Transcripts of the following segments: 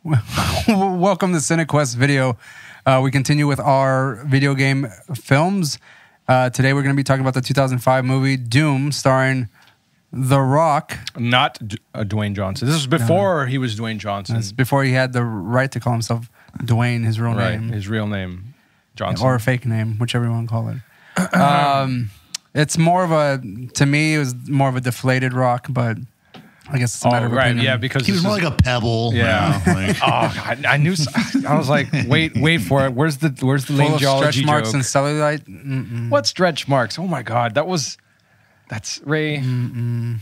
Welcome to Cinekuest video. We continue with our video game films. Today we're going to be talking about the 2005 movie Doom, starring The Rock. Not Dwayne Johnson. This was before he was Dwayne Johnson. It's before he had the right to call himself Dwayne, his real name. His real name, Johnson. Or a fake name, whichever you want to call it. It's more of a, to me, it was more of a deflated Rock, but I guess it's a matter of opinion. Yeah, because he was more like a pebble. Yeah. Like, I knew. I was like, wait for it. Where's the lame geology stretch marks joke? and cellulite? What stretch marks? Oh my God, that's Ray.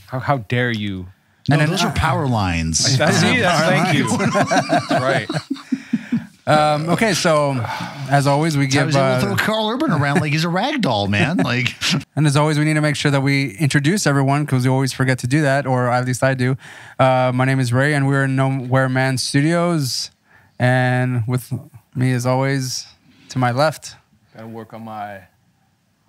How dare you? no, those are power lines. Thank you. That's right. Okay, so as always, we give. I was able to throw Karl Urban around like he's a rag doll, man. Like, and as always, we need to make sure that we introduce everyone because we always forget to do that, or at least I do. My name is Ray, and we're in Nowhere Man Studios, and with me, as always, to my left. Gotta work on my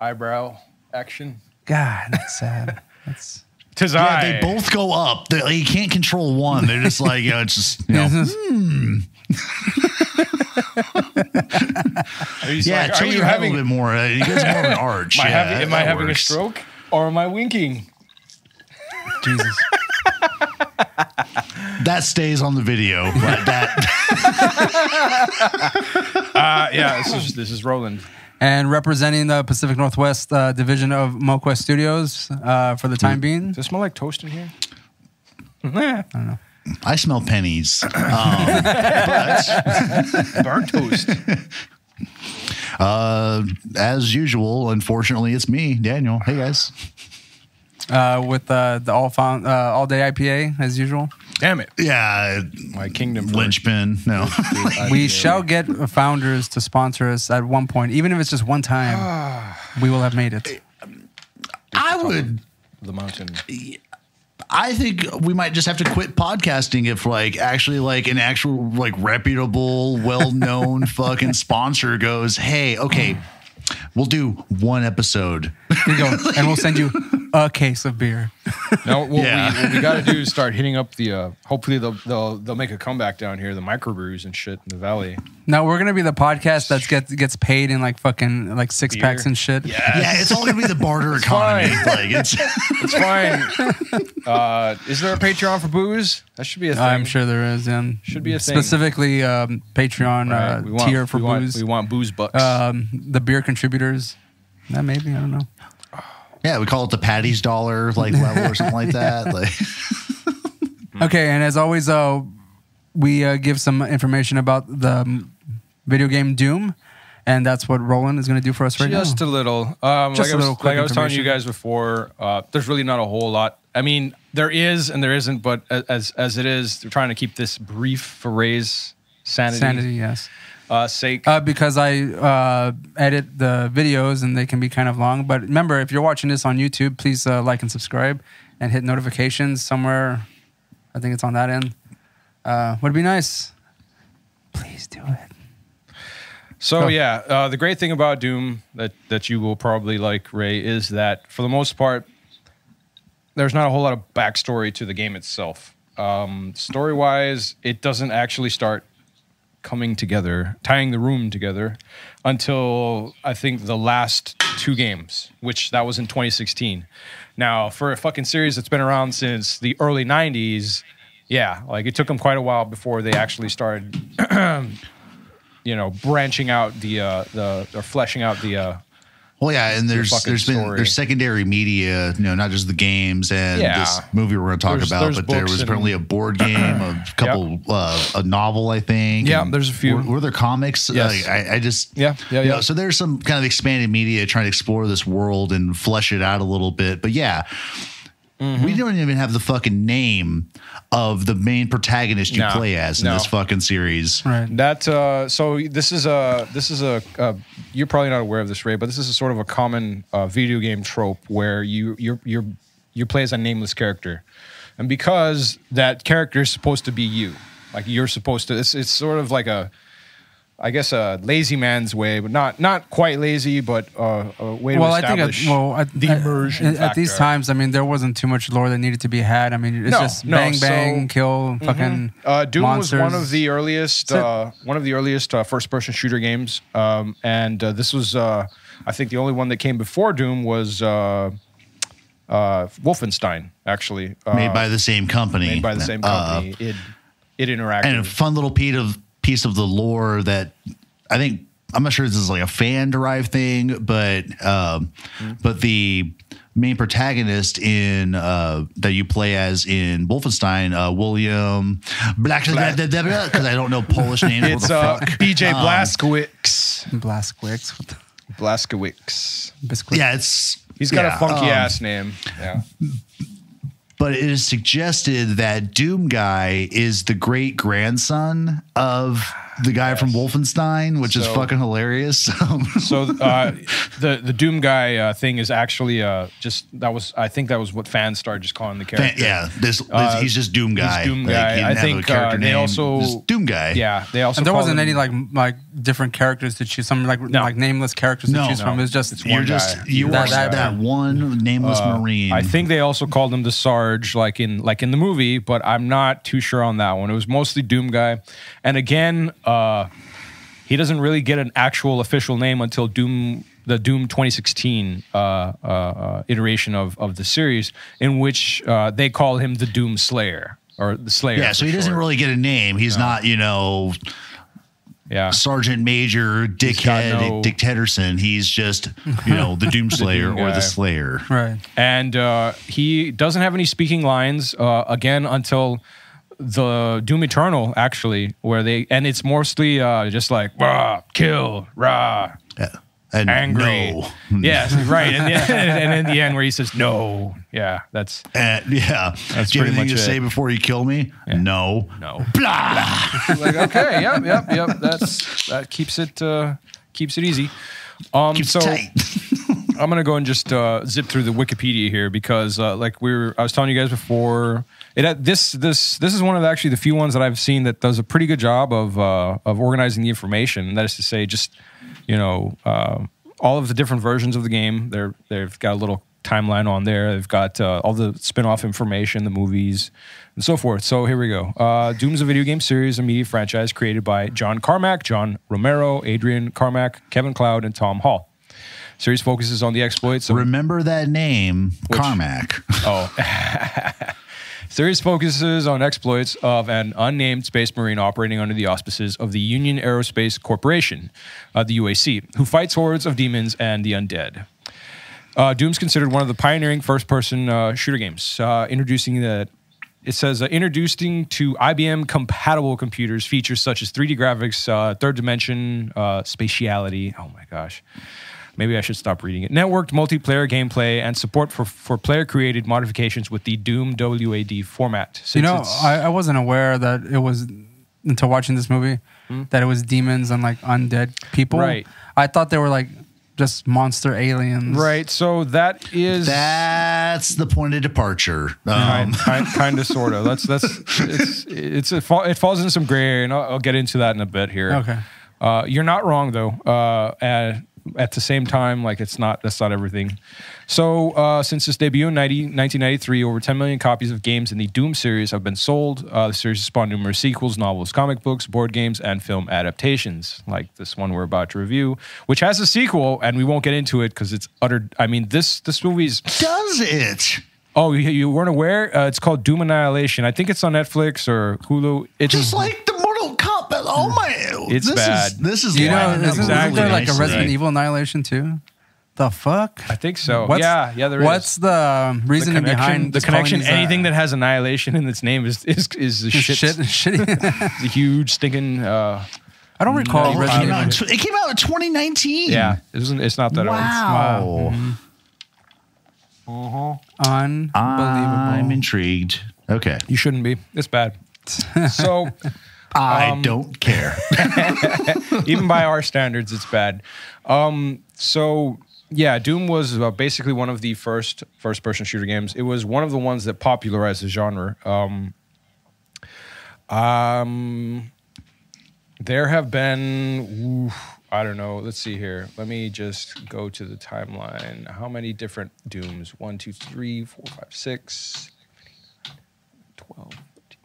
eyebrow action. God, that's sad. That's. yeah, they both go up. You can't control one. They're just like, it's just, Are you having a little bit more? You guys more of an arch. Am I having a stroke or am I winking? Jesus. That stays on the video. But This is Roland. And representing the Pacific Northwest division of MoQuest Studios for the time being. Does it smell like toast in here? I don't know. I smell pennies. But Burnt toast. As usual, unfortunately, it's me, Daniel. Hey, guys. With the all day IPA, as usual. Damn it. Yeah. My kingdom. Linchpin. No. We shall get founders to sponsor us at one point. Even if it's just one time, we will have made it. The mountain. I think we might just have to quit podcasting if an actual reputable, well-known fucking sponsor goes, hey, okay, we'll do one episode. Here you go. And we'll send you a case of beer. No, what we got to do is start hitting up the. Hopefully they'll make a comeback down here. The microbrews and shit in the valley. No, we're gonna be the podcast that gets paid in fucking 6-packs and shit. Yes. Yeah, it's all gonna be the barter economy. It's fine. Is there a Patreon for booze? That should be a thing. I'm sure there is. And should be a thing. Specifically, Patreon tier for booze. We want booze bucks. The beer contributors. Maybe, I don't know. Yeah, we call it the Patty's dollar level or something like that. Okay, and as always, we give some information about the video game Doom, and that's what Roland is going to do for us right now. Just a little. I was telling you guys before, there's really not a whole lot. I mean, there is and there isn't, but as it is, they're trying to keep this brief for Ray's sanity. Sanity, yes. Sake. Because I edit the videos and they can be kind of long. But remember, if you're watching this on YouTube, please like and subscribe and hit notifications somewhere. I think it's on that end. Would be nice. Please do it. So the great thing about Doom that you will probably like, Ray, is that for the most part, there's not a whole lot of backstory to the game itself. Story-wise, it doesn't actually start coming together, tying the room together until I think the last 2 games, which that was in 2016. Now, for a fucking series that's been around since the early 90s, it took them quite a while before they actually started, branching out or fleshing out the. Well, yeah, and there's secondary media, not just the games and this movie we're going to talk about, but there was apparently a board game, a couple, a novel, I think. Yeah, there's a few. Were there comics? Yes. I just so there's some kind of expanded media trying to explore this world and flesh it out a little bit, but we don't even have the fucking name of the main protagonist you play as in this fucking series. Right. That so this is a you're probably not aware of this, Ray, but this is a sort of a common video game trope where you play as a nameless character, and because that character is supposed to be you, you're supposed to. It's sort of like I guess a lazy man's way, but not quite lazy, but a way to establish the immersion at these times. I mean, there wasn't too much lore that needed to be had. I mean, it's just bang, kill, fucking Doom monsters. was one of the earliest first-person shooter games, and this was I think the only one that came before Doom was Wolfenstein, actually, made by the same company. It Interactive, and a fun little piece of the lore that I think, I'm not sure if this is like a fan derived thing, but the main protagonist in that you play as in Wolfenstein, William Black, because I don't know Polish names. It's BJ Blazkowicz. Blazkowicz. Yeah, he's got a funky ass name. Yeah. But it is suggested that Doomguy is the great grandson of the guy from Wolfenstein, which is fucking hilarious. So the Doomguy thing is actually I think that was what fans started just calling the character. He's just Doomguy. He's Doomguy. I think they also just Doomguy. Yeah, they also. And there wasn't any like different characters to choose. Some like nameless characters to choose from. It's just you are that one nameless Marine. I think they also called him the Sarge, like in the movie, but I'm not too sure on that one. It was mostly Doomguy, and again. He doesn't really get an actual official name until the Doom 2016 iteration of the series, in which they call him the Doom Slayer or the Slayer. Yeah, so he doesn't really get a name. He's not, Sergeant Major Dick Henderson. He's just, the Doom Slayer or the Slayer. Right. And he doesn't have any speaking lines again until the Doom Eternal, actually, and it's mostly just like rah, kill, rah, and angry. No. Yes, right. And in the end, where he says no, that's that's Do you have anything to say before you kill me? Yeah. No. Blah. Like, okay, yep. That keeps it easy. Keeps it tight. I'm gonna go and just zip through the Wikipedia here because, I was telling you guys before, this is one of the few ones that I've seen that does a pretty good job of organizing the information. And that is to say, just all of the different versions of the game. They've got a little timeline on there. They've got all the spin-off information, the movies, and so forth. So here we go. Doom's a video game series, a media franchise created by John Carmack, John Romero, Adrian Carmack, Kevin Cloud, and Tom Hall. Series focuses on the exploits of... Remember that name, Carmack. Series focuses on exploits of an unnamed space marine operating under the auspices of the Union Aerospace Corporation, the UAC, who fights hordes of demons and the undead. Doom's considered one of the pioneering first-person shooter games, introducing to IBM-compatible computers features such as 3D graphics, third dimension, spatiality. Oh my gosh. Maybe I should stop reading it. Networked multiplayer gameplay and support for player-created modifications with the Doom WAD format. I wasn't aware that it was, until watching this movie, that it was demons and like undead people. Right. I thought they were like just monster aliens. Right. So that's the point of departure. Kind of, sort of. It falls in some gray area, and I'll get into that in a bit here. Okay. You're not wrong though. At the same time, that's not everything. So since its debut in 1993, over 10 million copies of games in the Doom series have been sold. The series has spawned numerous sequels, novels, comic books, board games, and film adaptations, like this one we're about to review, which has a sequel, and we won't get into it because it's utter... I mean, this movie's... Does it? Oh, you weren't aware? It's called Doom Annihilation. I think it's on Netflix or Hulu. It's just like the Mortal Kombat. Oh my! It's bad. This is isn't there like a Resident right? Evil Annihilation too? The fuck? I think so. There is. What's the reasoning behind the connection? Anything that has annihilation in its name is shitty. It's a huge stinking. I don't recall. It came out in 2019. Yeah, it's not that old. Wow. Unbelievable. I'm intrigued. Okay, you shouldn't be. It's bad. So. I don't care. Even by our standards, it's bad. So, yeah, Doom was basically one of the first-person shooter games. It was one of the ones that popularized the genre. There have been, I don't know. Let's see here. Let me just go to the timeline. How many different Dooms? 1, 2, 3, 4, 5, 6, 12, 13,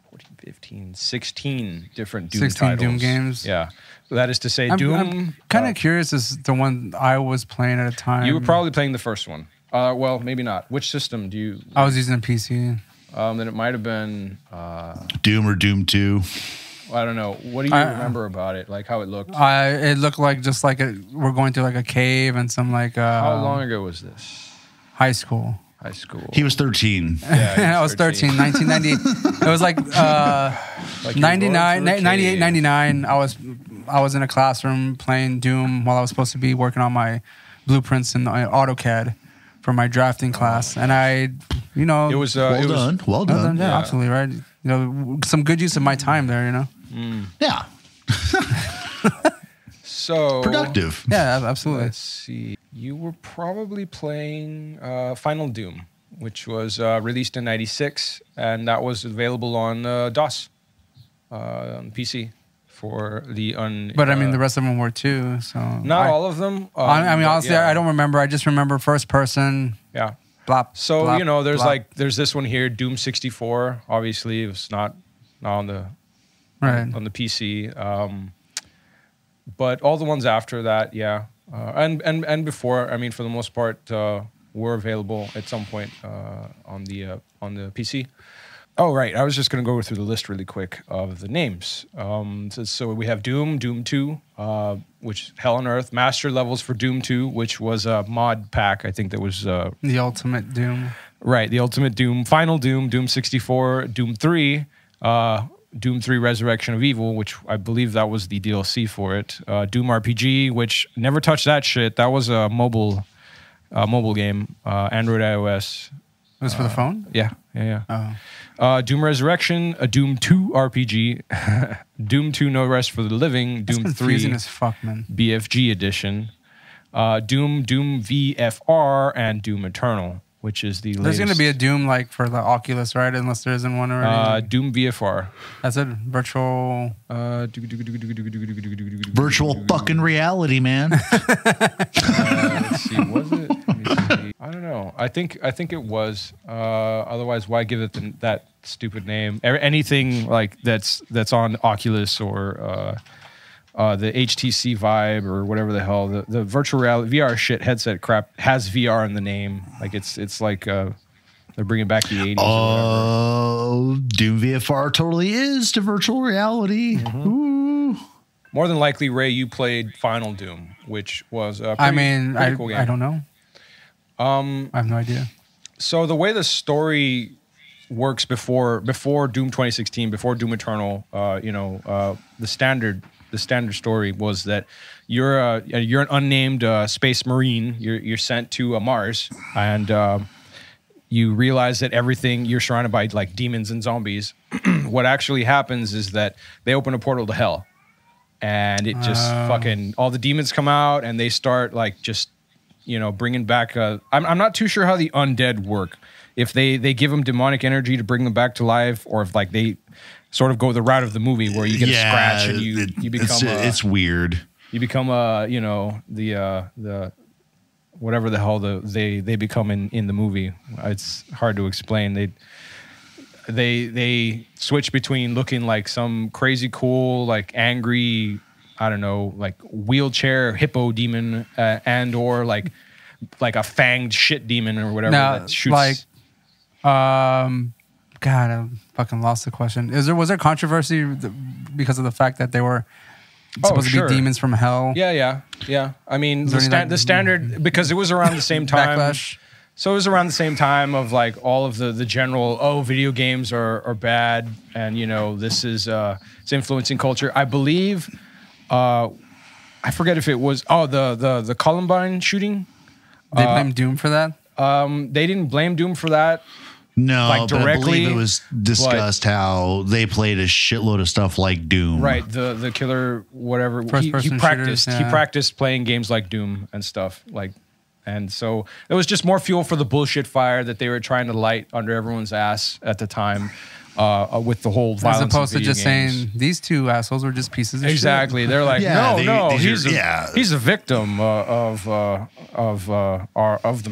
14, 15, 16 different Doom 16 titles. Doom games. Yeah. That is to say, I'm Doom. kind of curious as the one I was playing at a time. You were probably playing the first one. Well, maybe not. Which system do you? I was using a PC. Then it might have been Doom or Doom 2. I don't know. What do you remember about it? Like how it looked? It looked like just like we're going through like a cave and some like. How long ago was this? High school. High school. He was 13. Yeah, I was 13, 1998. It was like, Like 99, you were 98, 99. I was in a classroom playing Doom while I was supposed to be working on my blueprints in AutoCAD for my drafting class, and I, you know, It was Well done. yeah, absolutely right. You know, some good use of my time there. You know, Yeah. so Productive. yeah, absolutely. Let's see. You were probably playing Final Doom, which was released in '96, and that was available on DOS, on PC, for the But I mean, the rest of them were too. So not all of them. I mean, but honestly, yeah. I don't remember. I just remember first person. Yeah. Blop. So blop, you know, blop. there's this one here, Doom 64. Obviously, it was not on the Right. on the PC. But all the ones after that, yeah, and before, I mean, for the most part, were available at some point on the PC. Oh, right. I was just going to go through the list really quick of the names. So we have Doom, Doom 2, which Hell on Earth, Master Levels for Doom 2, which was a mod pack. I think that was The ultimate Doom. right. The Ultimate Doom, Final Doom, Doom 64, Doom 3. Doom 3 Resurrection of Evil, which I believe that was the DLC for it. Doom RPG, which never touched that shit. That was a mobile game, Android, iOS. It was for the phone? Yeah. Oh. Doom Resurrection, a Doom 2 RPG, Doom 2 No Rest for the Living, That's Doom confusing 3 as fuck, man. BFG edition, Doom VFR, and Doom Eternal, which is the There's latest. going to be a Doom like for the Oculus, right? Unless there isn't one already. Doom VFR. That's it. Virtual. Virtual fucking reality, man. Let's see, was it? Let me see. I don't know. I think it was. Otherwise, why give it that stupid name? Anything like that's on Oculus or the HTC Vibe or whatever the hell, the virtual reality VR shit headset crap has VR in the name. Like it's like they're bringing back the 80s. Oh, Doom VFR totally is to virtual reality. Ooh. More than likely, Ray, you played Final Doom, which was a I mean, pretty cool game. I don't know. I have no idea. So the way the story works before Doom 2016, before Doom Eternal, the standard story was that you're an unnamed space marine. You're sent to Mars, and you realize that you're surrounded by like demons and zombies. What actually happens is that they open a portal to hell, and it just fucking all the demons come out, and they start like just bringing back. I'm not too sure how the undead work. If they give them demonic energy to bring them back to life, or if like they sort of go the route of the movie where you get a scratch and you become it's weird. You become the whatever the hell they become in the movie. It's hard to explain. They switch between looking like some crazy cool like angry, I don't know, like wheelchair hippo demon and or like a fanged shit demon or whatever that shoots. Like God, I fucking lost the question. Was there controversy because of the fact that they were supposed to be demons from hell? Yeah. I mean, the standard, because it was around the same time. Backlash. So it was around the same time of like all of the general, video games are bad, and this is it's influencing culture. I believe, I forget if it was the Columbine shooting. They blamed Doom for that. They didn't blame Doom for that. No, like but I directly, believe it was discussed how they played a shitload of stuff like Doom. Right, the killer whatever. He practiced. Shooters, He practiced playing games like Doom and stuff like, and so it was just more fuel for the bullshit fire that they were trying to light under everyone's ass at the time. with the whole violence. As opposed in to video just games. saying these two assholes are just pieces of Exactly. They're like, he's a victim of the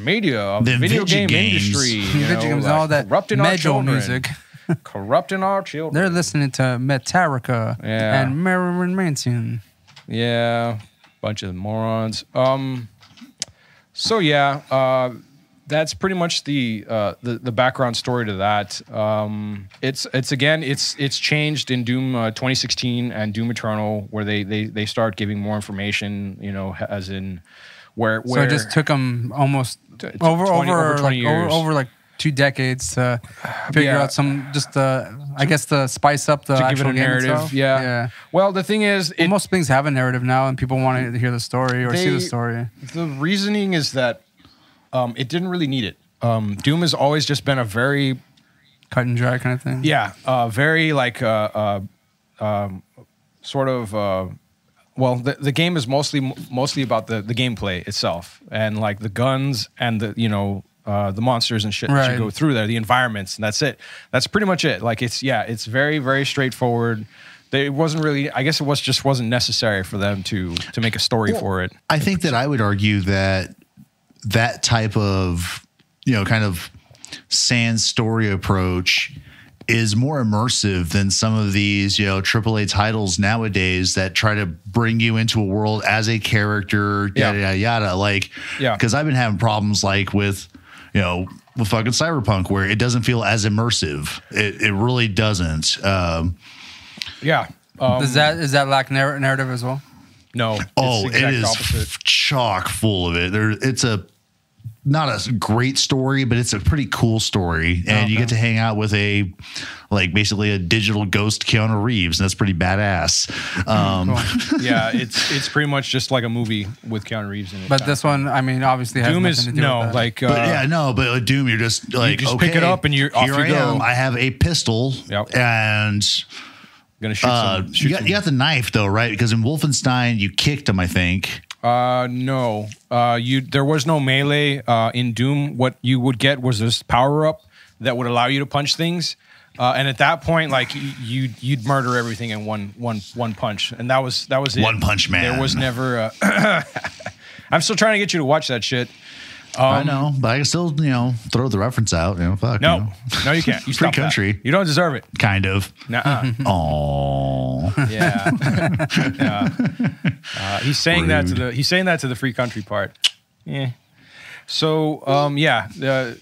media, of the video game industry. Video games and all that corrupting our metal children. music. Corrupting our children. They're listening to Metallica and Marilyn Manson. Yeah, bunch of morons. So yeah, that's pretty much the background story to that. It's changed in Doom 2016 and Doom Eternal, where they start giving more information. You know, as in where so it just took them almost over 20 years. Over like 2 decades to figure out some I guess to spice up the to actual give it a narrative. Itself. Yeah. Well, the thing is, most things have a narrative now, and people want to hear the story or see the story. The reasoning is that it didn't really need it. Doom has always just been a very cut and dry kind of thing. Yeah, very like sort of. Well, the game is mostly about the gameplay itself, and like the guns and the monsters and shit that you go through there, the environments, and that's it. That's pretty much it. Like it's very, very straightforward. It wasn't really, I guess it wasn't necessary for them to make a story for it. I think that I would argue that type of, kind of sans story approach is more immersive than some of these, AAA titles nowadays that try to bring you into a world as a character, yada, yada, yada. Like, because I've been having problems like with fucking Cyberpunk, where it doesn't feel as immersive. It really doesn't. Is that lack narrative as well? No. It is opposite. Chock full of it. It's not a great story, but it's a pretty cool story, and you get to hang out with basically a digital ghost Keanu Reeves, and that's pretty badass. Cool. Yeah, it's pretty much just like a movie with Keanu Reeves in it. But this one, I mean, obviously has Doom nothing to do with that. But with Doom, you're just like, you just pick it up and off you go. I have a pistol, and gonna shoot. You got the knife though, right? Because in Wolfenstein, you kicked him, I think. No. There was no melee in Doom. What you would get was this power up that would allow you to punch things. And at that point, like you'd murder everything in one punch, and that was it. One Punch Man. There was never. I'm still trying to get you to watch that shit. I know, but I can still throw the reference out. Fuck. No, you can't. You free country. That. You don't deserve it. Kind of. Nuh-uh. Aww. Yeah. He's saying Rude. He's saying that to the free country part. Yeah. So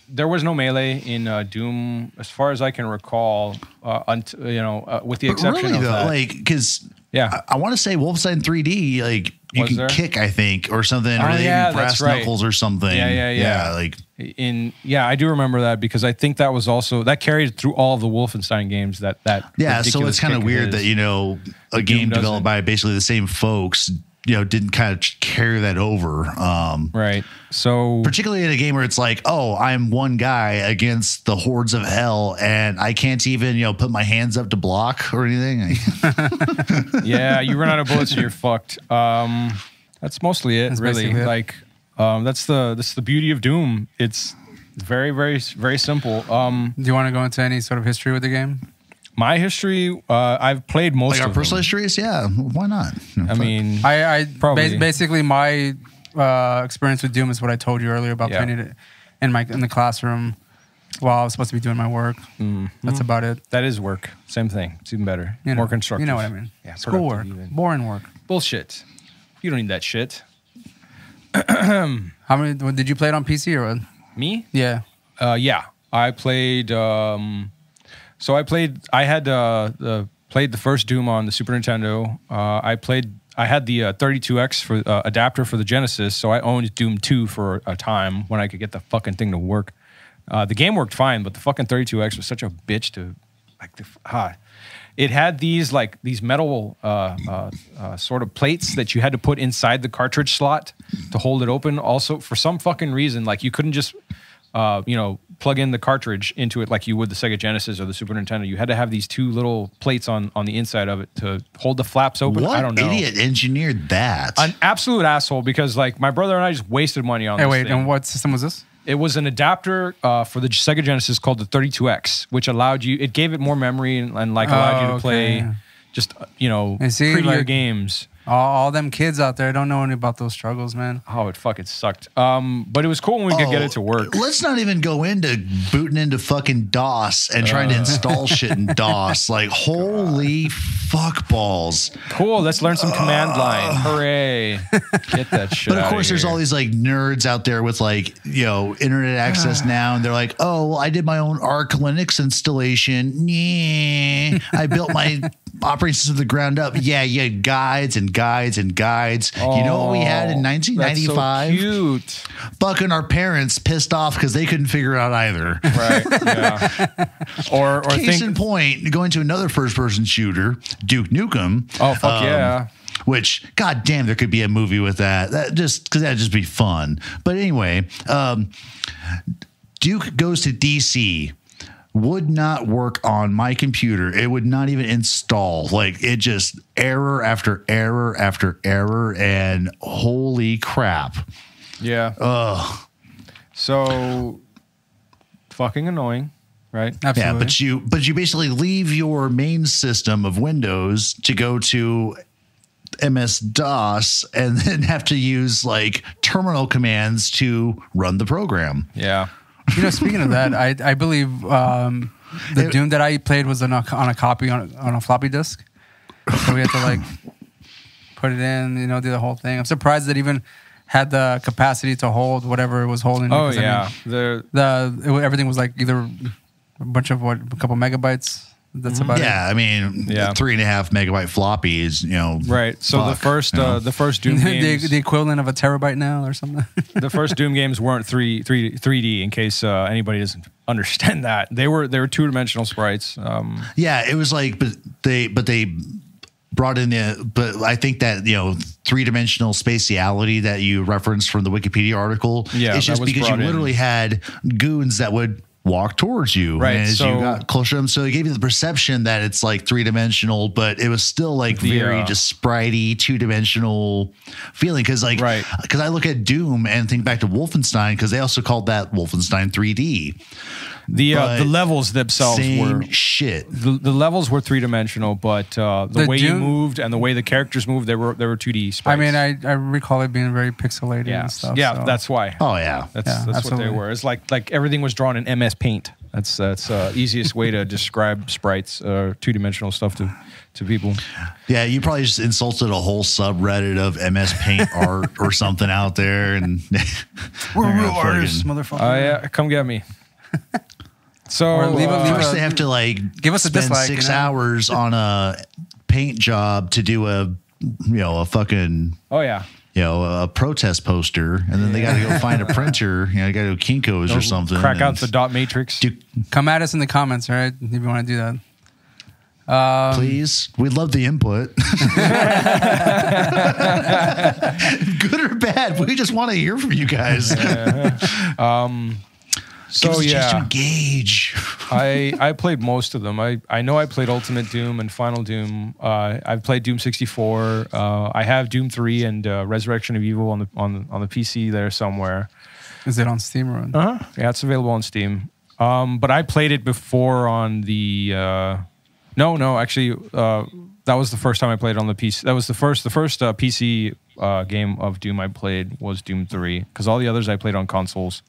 there was no melee in Doom, as far as I can recall. With the exception of that. Because Yeah. I want to say Wolfenstein 3D, like you Was can there? kick, I think, or something, or they yeah, brass that's right. knuckles or something. Yeah. Like I do remember that because I think that was also that carried through all of the Wolfenstein games. That so it's kind of weird that a game developed by basically the same folks, didn't kind of carry that over. Right. So particularly in a game where it's like, oh, I'm one guy against the hordes of hell, and I can't even put my hands up to block or anything. Yeah, you run out of bullets and you're fucked. That's mostly it, really. Like, that's the beauty of Doom. It's very, very, very simple. Do you want to go into any sort of history with the game? My history, I've played most of our personal histories. Yeah, why not? I probably. Basically my experience with Doom is what I told you earlier about playing it in the classroom while I was supposed to be doing my work. Mm-hmm. That's about it. That is work. Same thing. It's even better. More constructive. You know what I mean? Yeah, schoolwork, boring work. Bullshit. You don't need that shit. How many did you play it on PC or what? Me? Yeah. Yeah. I played. So I played. I had played the first Doom on the Super Nintendo. I had the 32X for adapter for the Genesis, so I owned Doom 2 for a time when I could get the fucking thing to work. The game worked fine, but the fucking 32X was such a bitch to It had these metal sort of plates that you had to put inside the cartridge slot to hold it open. Also, for some fucking reason, like you couldn't just plug in the cartridge into it like you would the Sega Genesis or the Super Nintendo. You had to have these two little plates on the inside of it to hold the flaps open. What I don't know. Idiot engineered that? An absolute asshole, because like my brother and I just wasted money on this thing. And what system was this? It was an adapter for the Sega Genesis called the 32X, which allowed you. It gave it more memory and like allowed you to play just prettier games. All them kids out there don't know any about those struggles, man. Oh, it fucking sucked. But it was cool when we could get it to work. Let's not even go into booting into fucking DOS and trying to install shit in DOS. Like, holy fuck balls. Cool. Let's learn some command line. Hooray. Get that shit. But of course, there's all these like nerds out there with like, internet access now. And they're like, oh, well, I did my own Arch Linux installation. Yeah. I built my operating system from the ground up. Yeah, guides and guides. Oh, you know what we had in 1995? That's so cute. Fucking our parents pissed off because they couldn't figure it out either. Right. Yeah. or Case in point, going to another first-person shooter, Duke Nukem. Oh, fuck yeah. Which, goddamn, there could be a movie with that. That'd just be fun. But anyway, Duke goes to DC. Would not work on my computer. It would not even install. Like, it just error after error after error, and holy crap. Yeah. Ugh. So fucking annoying, right? Absolutely. Yeah, but you basically leave your main system of Windows to go to MS-DOS and then have to use like terminal commands to run the program. Yeah. Speaking of that, I believe the Doom that I played was on a copy on a floppy disk. So we had to like put it in, do the whole thing. I'm surprised that even had the capacity to hold whatever it was holding. Oh yeah, everything was like either a couple megabytes. That's about it. Yeah, I mean, 3.5 megabyte floppy is, right. So fuck, the first Doom games, the equivalent of a terabyte now or something. The first Doom games weren't 3D. In case anybody doesn't understand that, they were 2-dimensional sprites. Yeah, it was like, but they brought in but I think that 3-dimensional spatiality that you referenced from the Wikipedia article, it's just because you literally had goons that would walk towards you, right? As you got closer to them, so it gave you the perception that it's like 3-dimensional, but it was still like very just spritey 2-dimensional feeling. Because because I look at Doom and think back to Wolfenstein, because they also called that Wolfenstein 3D. The levels themselves same were shit. The levels were 3-dimensional, but the way you moved and the way the characters moved, they were 2D sprites. I mean, I recall it being very pixelated and stuff. Yeah, so. That's why. Oh yeah, that's what they were. It's like everything was drawn in MS Paint. That's easiest way to describe sprites, 2-dimensional stuff to people. Yeah, you probably just insulted a whole subreddit of MS Paint art or something out there, and we're real artists, motherfucker. Oh yeah, come get me. So first they have to like give us a spend dislike, 6 hours on a paint job to do a fucking a protest poster, and then they got to go find a printer. You got to go Kinko's or something. Crack out the dot matrix. Come at us in the comments, all right? If you want to do that. Please, we'd love the input. Good or bad, we just want to hear from you guys. So just to engage. I played most of them. I know I played Ultimate Doom and Final Doom. I've played Doom 64. I have Doom 3 and Resurrection of Evil on the PC there somewhere. Is it on Steam or on? Yeah, it's available on Steam. But I played it before on the. Actually, that was the first time I played it on the PC. That was the first PC game of Doom I played was Doom 3, because all the others I played on consoles.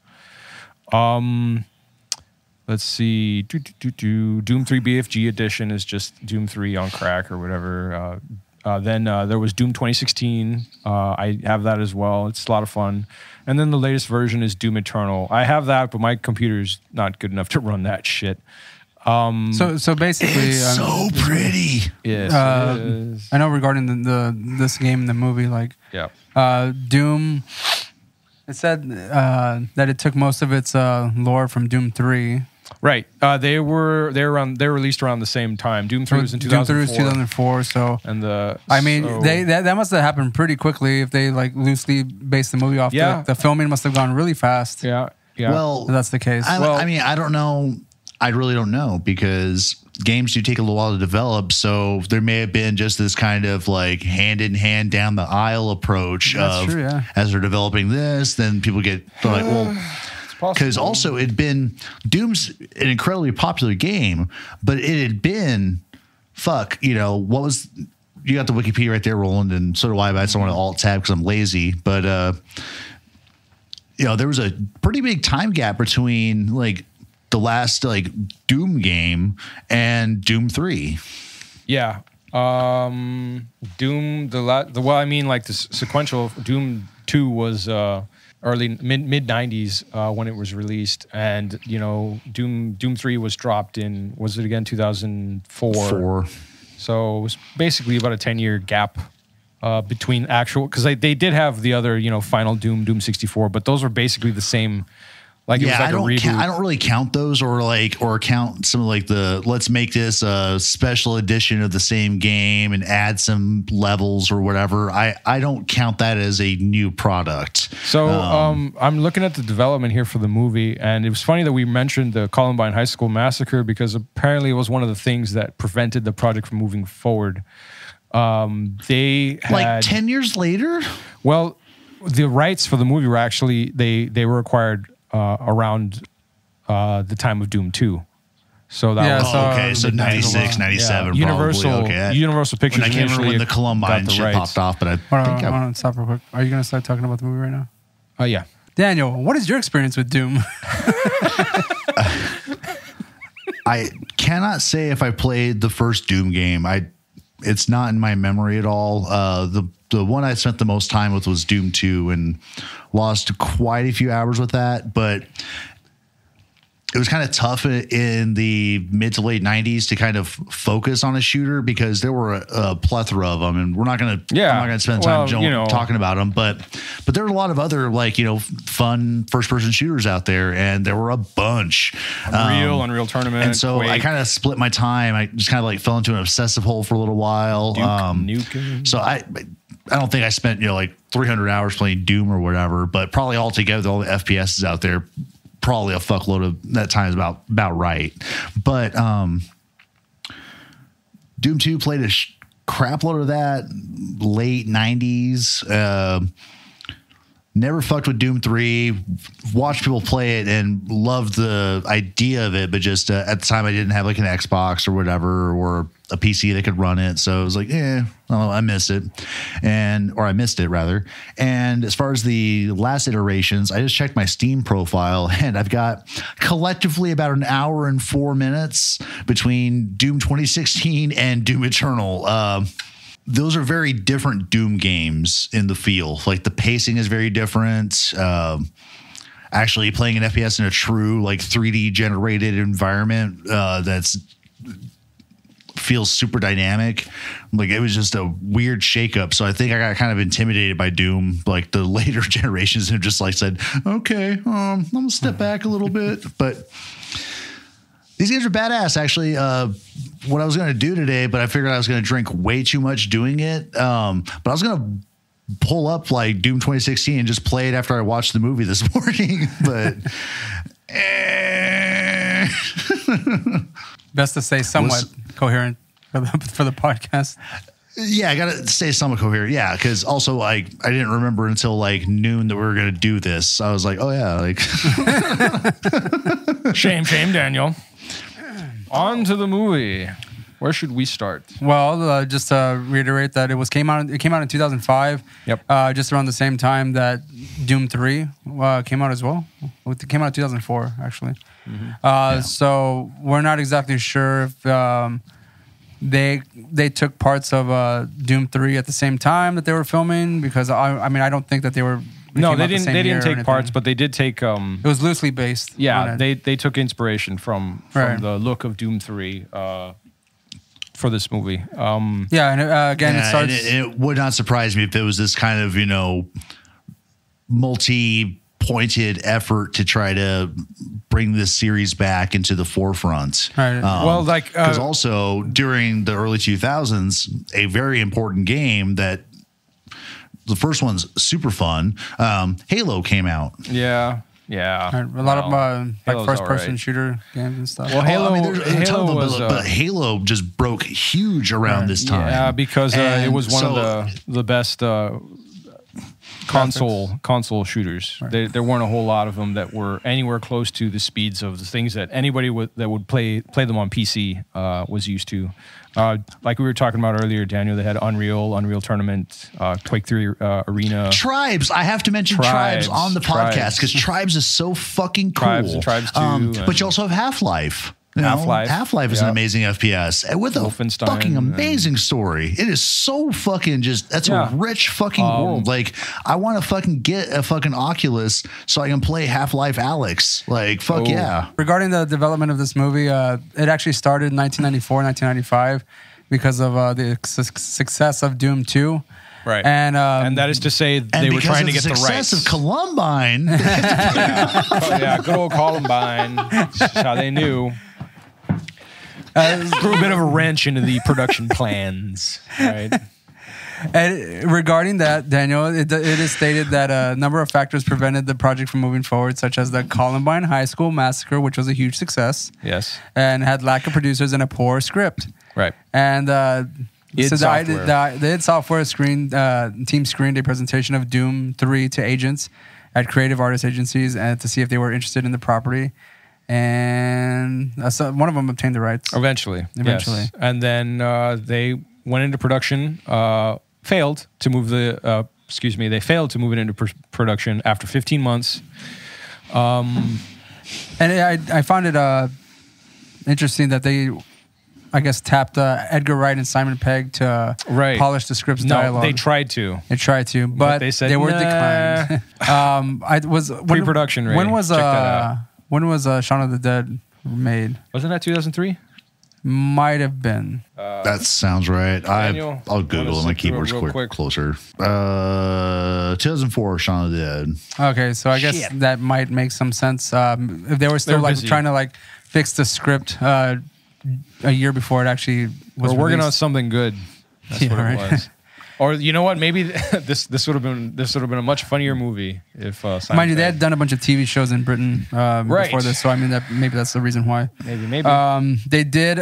Let's see. Doom 3 BFG edition is just Doom 3 on crack or whatever. Then there was Doom 2016. I have that as well. It's a lot of fun. And then the latest version is Doom Eternal. I have that, but my computer's not good enough to run that shit. So basically, it's so pretty. Yes, it is. I know regarding this game and the movie, Doom. It said that it took most of its lore from Doom 3. Right. They were released around the same time. Doom 3 was in 2004. Doom 3 was 2004. So and that must have happened pretty quickly if they loosely based the movie off. Yeah. The filming must have gone really fast. Yeah. Well, if that's the case. I mean, I don't know. I really don't know, because games do take a little while to develop. So there may have been just this kind of like hand in hand down the aisle approach. That's true, yeah. As they're developing this, then people get like, well, Because also Doom's an incredibly popular game, but it had been, what was, you got the Wikipedia right there, Roland, and so do I, but I just don't want to alt tab because I'm lazy. But, there was a pretty big time gap between like the last like Doom game and Doom 3. Yeah. Doom, the sequential Doom 2 was early mid 90s when it was released, and Doom 3 was dropped in, was it again 2004? So it was basically about a 10-year gap between actual, because they did have the other final Doom 64, but those were basically the same. Like it was like a reboot. I don't really count those or count some of like let's make this a special edition of the same game and add some levels or whatever. I don't count that as a new product. So I'm looking at the development here for the movie, and it was funny that we mentioned the Columbine High School massacre because apparently it was one of the things that prevented the project from moving forward. They had, like 10 years later? Well, the rights for the movie were actually they were acquired around the time of Doom 2. So that was okay. So 96, 97, Universal, probably. Okay. Universal Pictures. I can't remember when the Columbine shit popped off, but I think I want to stop real quick. Are you going to start talking about the movie right now? Yeah. Daniel, what is your experience with Doom? I cannot say if I played the first Doom game. It's not in my memory at all. The one I spent the most time with was Doom 2 and lost quite a few hours with that, but it was kind of tough in the mid to late 90s to kind of focus on a shooter because there were a plethora of them, and I'm not going to spend time talking about them, but there were a lot of other fun first person shooters out there, and there were a bunch. Unreal Tournament, and so Quake. I kind of split my time. I just kind of fell into an obsessive hole for a little while. So I don't think I spent 300 hours playing Doom or whatever, but probably altogether all the FPSs out there, probably a fuckload of that time is about right. But Doom 2 played a crap load of that late 90s. Never fucked with Doom 3. Watched people play it and loved the idea of it, but just at the time I didn't have like an Xbox or whatever or a PC that could run it. So it was like, I missed it. Or I missed it rather. And as far as the last iterations, I just checked my Steam profile and I've got collectively about an hour and 4 minutes between Doom 2016 and Doom Eternal. Those are very different Doom games in the feel. Like the pacing is very different. Actually playing an FPS in a true 3D generated environment that's feels super dynamic. Like it was just a weird shakeup. So I think I got kind of intimidated by Doom. Like the later generations have just said, okay, I'm gonna step back a little bit. But these games are badass, actually. What I was going to do today, but I figured I was going to drink way too much doing it. But I was going to pull up Doom 2016 and just play it after I watched the movie this morning. But best to say somewhat coherent for the podcast. Yeah, I got to stay somewhat coherent. Yeah, because also I didn't remember until noon that we were going to do this. I was like, oh yeah, shame, Daniel. On to the movie. Where should we start? Well, just to reiterate that it came out in 2005. Yep. Just around the same time that Doom 3 came out as well. It came out in 2004, actually. Mm-hmm. So we're not exactly sure if they took parts of Doom 3 at the same time that they were filming, because I don't think that they were. No, they didn't. They didn't take parts, but they did take. It was loosely based. Yeah, they took inspiration from the look of Doom 3 for this movie. And again, it starts. It would not surprise me if it was this kind of multi-pointed effort to try to bring this series back into the forefront. Right. Because also during the early 2000s, a very important game that. The first one's super fun. Halo came out. Yeah. A lot of first-person shooter games and stuff. Well, Halo just broke huge around this time. Yeah, because it was one of the best console shooters. Right. There weren't a whole lot of them that were anywhere close to the speeds of the things that anybody that would play them on PC was used to. Like we were talking about earlier, Daniel, they had Unreal Tournament, Quake 3 Arena. Tribes. I have to mention Tribes on the podcast because Tribes is so fucking cool. Tribes 2. But you also have Half-Life. Half-Life is an amazing FPS with a fucking amazing story. It is so fucking that's a rich fucking world. Like, I want to fucking get a fucking Oculus so I can play Half-Life Alyx. Like, fuck yeah. Regarding the development of this movie, it actually started in 1994, 1995 because of the success of Doom 2. Right. And that is to say they were trying to get the rights. Success of Columbine. Good old Columbine. That's how they knew. Threw a bit of a wrench into the production plans, right? And regarding that, Daniel, it is stated that a number of factors prevented the project from moving forward, such as the Columbine High School massacre, which was a huge success. Yes. And had lack of producers and a poor script. Right. And the id Software team screened a presentation of Doom 3 to agents at creative artist agencies and to see if they were interested in the property. And one of them obtained the rights. Eventually. Yes. And then they went into production, failed to move it into production after 15 months. And I found it interesting that they, I guess, tapped Edgar Wright and Simon Pegg to polish the script's dialogue. They tried to. But they said, they were declined. Pre-production rate. When was Shaun of the Dead made? Wasn't that 2003? Might have been. That sounds right. Daniel, I'll Google it. My keyboard's closer. 2004, Shaun of the Dead. Okay, so I guess that might make some sense. If they were still trying to fix the script a year before it actually was We're working released. on something good. That's what it was. Or you know what? Maybe this would have been a much funnier movie if. Mind you, they had done a bunch of TV shows in Britain before this, so I mean maybe that's the reason why. Maybe. They did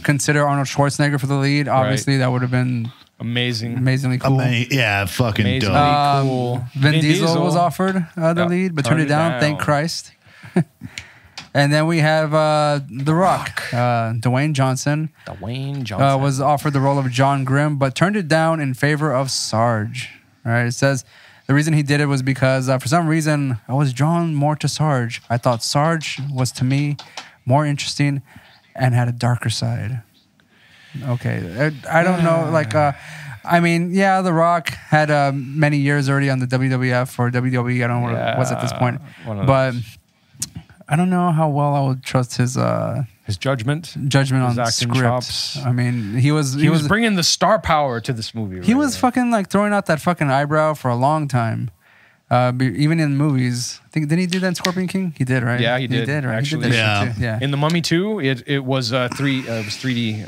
consider Arnold Schwarzenegger for the lead. Obviously, that would have been amazingly cool. Fucking dope. Cool. Vin Diesel was offered the lead, but turned it down. Thank Christ. And then we have The Rock, Dwayne Johnson. Was offered the role of John Grimm, but turned it down in favor of Sarge. All right, it says the reason he did it was because for some reason I was drawn more to Sarge. I thought Sarge was, to me, more interesting and had a darker side. Okay, I don't know. The Rock had many years already on the WWF or WWE. I don't know what it was at this point, but I don't know how well I would trust his judgment on acting script. chops. I mean, he was bringing the star power to this movie. He was fucking throwing out that fucking eyebrow for a long time. Even in movies, didn't he do that in Scorpion King? He did, right? Yeah, he did. Right? Actually, he did that shit too. Yeah. In The Mummy 2, it was 3D.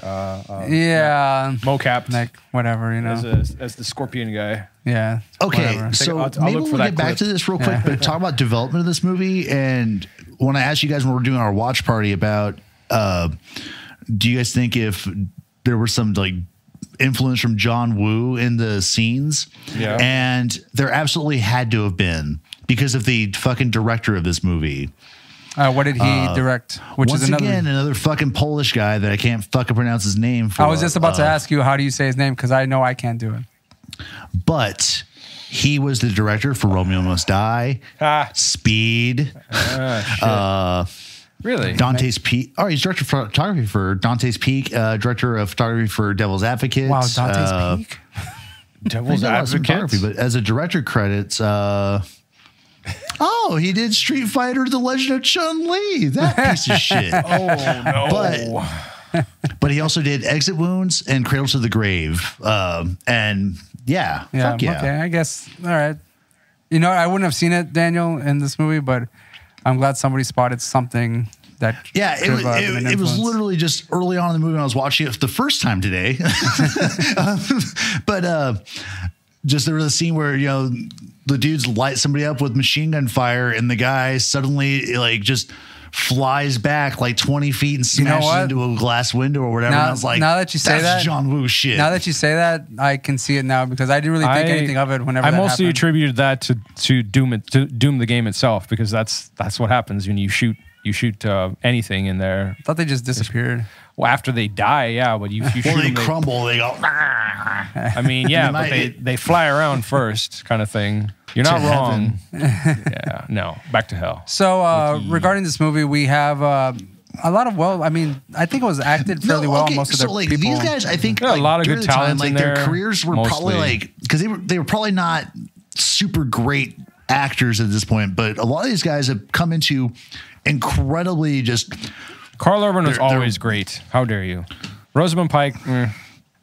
Mocap, whatever, as the Scorpion guy. Yeah. Okay, whatever. so maybe we'll get back to this real quick, but talk about development of this movie. And when I asked you guys when we were doing our watch party about, do you guys think if there was some influence from John Woo in the scenes? Yeah. And there absolutely had to have been because of the fucking director of this movie. What did he direct? Once again, another fucking Polish guy that I can't fucking pronounce his name for. I was just about to ask you, how do you say his name? Because I know I can't do it. But he was the director for Romeo Must Die, Speed, really? Dante's Peak. Oh, he's director of photography for Dante's Peak, director of photography for Devil's Advocate. Wow, Dante's Peak? Devil's Advocate? But as a director credits, he did Street Fighter, The Legend of Chun-Li. That piece of shit. Oh, no. But he also did Exit Wounds and Cradle to the Grave. Fuck yeah. Okay, I guess. All right. I wouldn't have seen it, Daniel, in this movie, but I'm glad somebody spotted something that. Yeah, it was literally just early on in the movie when I was watching it the first time today. But just there was a scene where, the dudes light somebody up with machine gun fire and the guy suddenly just flies back like 20 feet and smashes into a glass window or whatever. And I was like, now that you say that's that, John Woo shit. Now that you say that, I can see it now because I didn't really think anything of it whenever I that mostly happened. attributed that to Doom the game itself, because that's what happens when you shoot anything in there. I thought they just disappeared. Well, after they die, yeah, but you shoot they them, crumble, they go. I mean, yeah, but they fly around first, kind of thing. You're not wrong. Yeah, no, back to hell. So regarding this movie, we have a lot of I think it was acted fairly well. Most of their people. These guys, I think, a lot of good talent in there. Their careers were probably like, because they were probably not super great actors at this point, but a lot of these guys have come into incredibly just. Karl Urban was always great. How dare you? Rosamund Pike.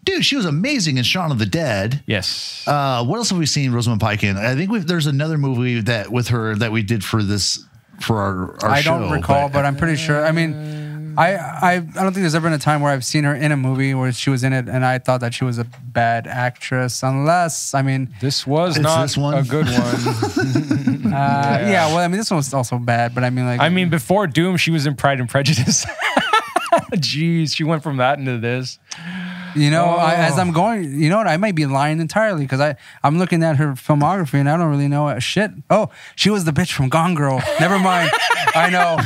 Dude, she was amazing in Shaun of the Dead. Yes. What else have we seen Rosamund Pike in? I think there's another movie that with her that we did for our show. I don't recall, but I'm pretty sure. I mean, I don't think there's ever been a time where I've seen her in a movie where she was in it and I thought that she was a bad actress, unless, I mean... This was not a good one. Yeah, well, I mean, this one was also bad, but I mean, like... I mean, before Doom, she was in Pride and Prejudice. Jeez, she went from that into this. You know, as I'm going, you know what? I might be lying entirely because I'm looking at her filmography and I don't really know shit. Oh, she was the bitch from Gone Girl. Never mind. I know.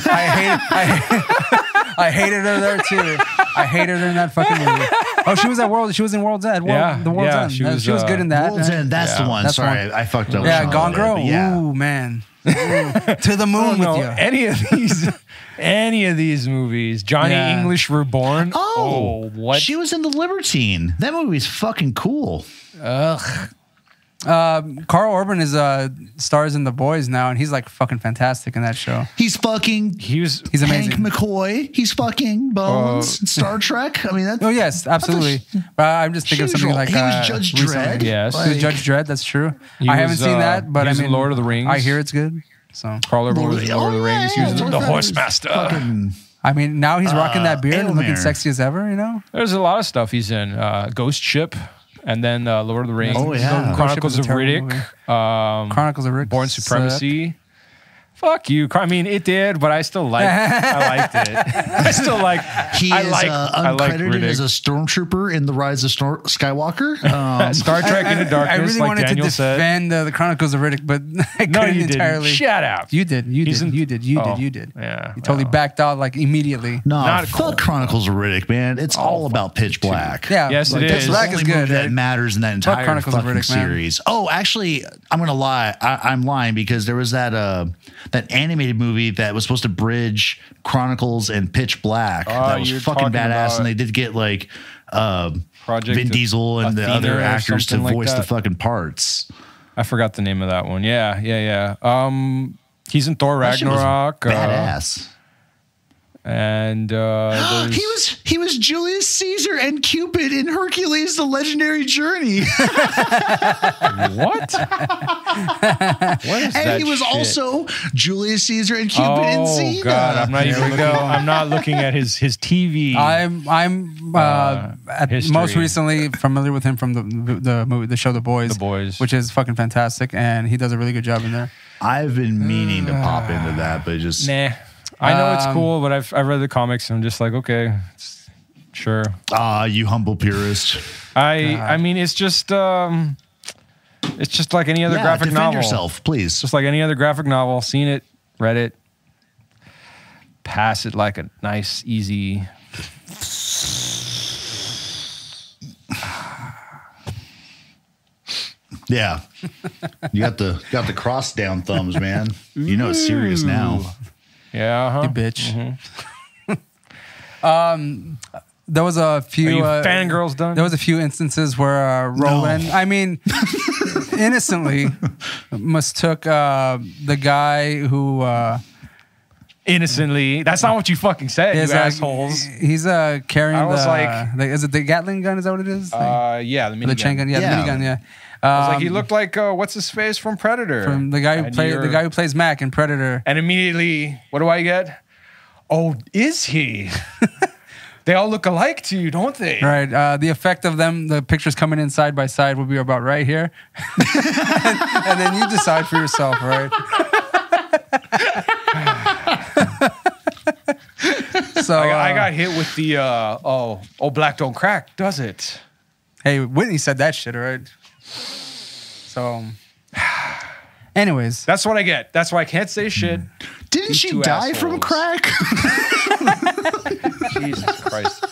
I hated her there too. I hated her in that fucking movie. Oh, she was in World's End. The World's End. She was good in that. World's End. That's the one. Sorry, I fucked up. Yeah, Gone Girl. Ooh, man. To the moon with you. Any of these movies. Johnny English Reborn. Oh, what? She was in The Libertine. That movie's fucking cool. Ugh. Karl Urban stars in The Boys now, and he's like fucking fantastic in that show. He's amazing. Hank McCoy. He's fucking Bones. in Star Trek. I mean, that's... Oh yes, absolutely. I'm just thinking of something like he was Judge Dredd. Yes, he was Judge Dredd. That's true. I haven't seen that, but I mean, Lord of the Rings. I hear it's good. So Karl Urban was Lord of the Rings. He was the Horse Master. I mean, now he's rocking that beard and looking sexy as ever. You know, there's a lot of stuff he's in. Ghost Ship. And then Lord of the Rings. Oh, yeah. Chronicles of Riddick. Chronicles of Riddick. Born Supremacy. Fuck you. I mean, it did, but I still liked it. I still like... He is uncredited as a stormtrooper in The Rise of Skywalker. Star Trek Into Darkness, I really wanted Daniel to defend the Chronicles of Riddick, but I couldn't entirely. Shut up. You did. You did. Yeah. You totally backed out like immediately. No, fuck Chronicles of Riddick, man. It's all about Pitch Black. Yeah. Yes, it is. Pitch Black is good. That matters in that entire Chronicles of fucking Riddick, man. series. Oh, actually, I'm going to lie. I'm lying because there was that animated movie that was supposed to bridge Chronicles and Pitch Black. That was fucking badass, and they did get like Vin Diesel and the other actors to voice the fucking parts. I forgot the name of that one. Yeah. He's in Thor Ragnarok. Badass. And he was Julius Caesar and Cupid in Hercules: The Legendary Journey. What? And he was also Julius Caesar and Cupid in Xena. Oh God, I'm not looking at his TV. I'm most recently familiar with him from the movie, the show The Boys. The Boys, which is fucking fantastic, and he does a really good job in there. I've been meaning to pop into that, but just nah. I know it's cool, but I've read the comics and I'm just like, okay, sure. You humble purist. I mean, it's just like any other graphic defend novel. Yourself, please. Just like any other graphic novel. Seen it, read it, pass it like a nice, easy. Yeah, you got the cross down thumbs, man. You know it's serious now. Yeah, you bitch. There was a few fangirls done. There was a few instances where Roland, I mean, innocently mistook the guy who. Innocently, that's not what you fucking said, you assholes. He's carrying is it the Gatling gun? Is that what it is? Yeah, the minigun. Chain gun. Yeah, the minigun. Yeah. I was like, he looked like what's his face from Predator, from the guy who plays Mac in Predator. And immediately, what do I get? Oh, is he? They all look alike to you, don't they? Right. The effect of them, the pictures coming in side by side, will be about right here, and then you decide for yourself, right? So I got hit with the oh black don't crack, does it? Hey, Whitney said that shit, right? So, anyways, that's what I get. That's why I can't say shit. Didn't she die from crack? Jesus Christ.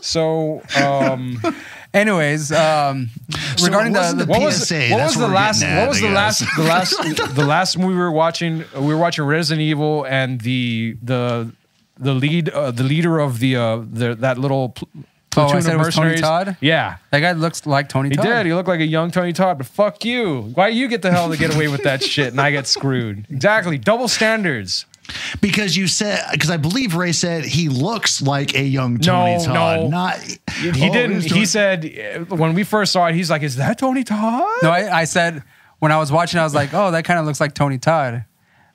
So, anyways, regarding the last movie we were watching? We were watching Resident Evil, and the leader of that little platoon I said of it was Tony mercenaries. Todd? Yeah, that guy looks like Tony Todd. He did. He looked like a young Tony Todd. But fuck you. Why you get the hell to get away with that shit, and I get screwed? Exactly. Double standards. Because I believe Ray said he looks like a young Tony Todd. No, he didn't. He said when we first saw it, he's like, "Is that Tony Todd?" No, I said when I was watching, I was like, "Oh, that kind of looks like Tony Todd."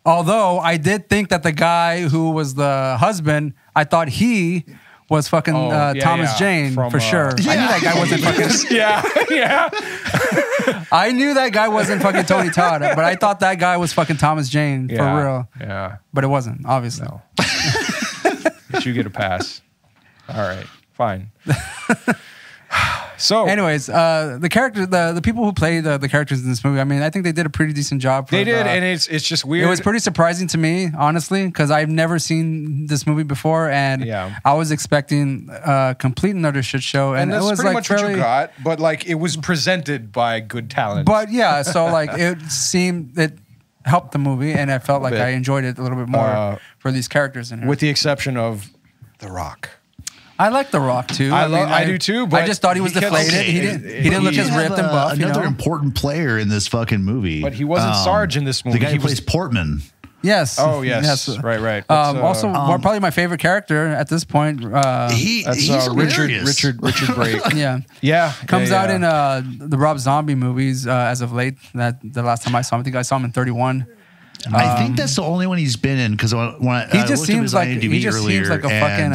Although I did think that the guy who was the husband, I thought he was fucking Thomas Jane for sure. I knew that guy wasn't fucking. yeah. I knew that guy wasn't fucking Tony Todd, but I thought that guy was fucking Thomas Jane for real. Yeah, but it wasn't, obviously. No. But you get a pass. All right, fine. So, anyways, the characters, the people who play the characters in this movie, I mean, I think they did a pretty decent job. They did, and it's just weird. It was pretty surprising to me, honestly, because I've never seen this movie before, and I was expecting complete another shit show, and it was pretty like much what you got, but like it was presented by good talent. But yeah, so like it helped the movie, and I felt like I enjoyed it a little bit more for these characters in here, with the exception of The Rock. I like The Rock too. I do too. But I just thought he was deflated. He didn't look as ripped and buff. Another important player in this fucking movie, but he wasn't Sarge in this movie. The guy who plays Portman. Yes. Oh yes. Right. Also, probably my favorite character at this point. He's Richard Brake. Yeah. Comes out in the Rob Zombie movies as of late. That the last time I saw him, I think I saw him in 31. I think that's the only one he's been in because he just seems like a fucking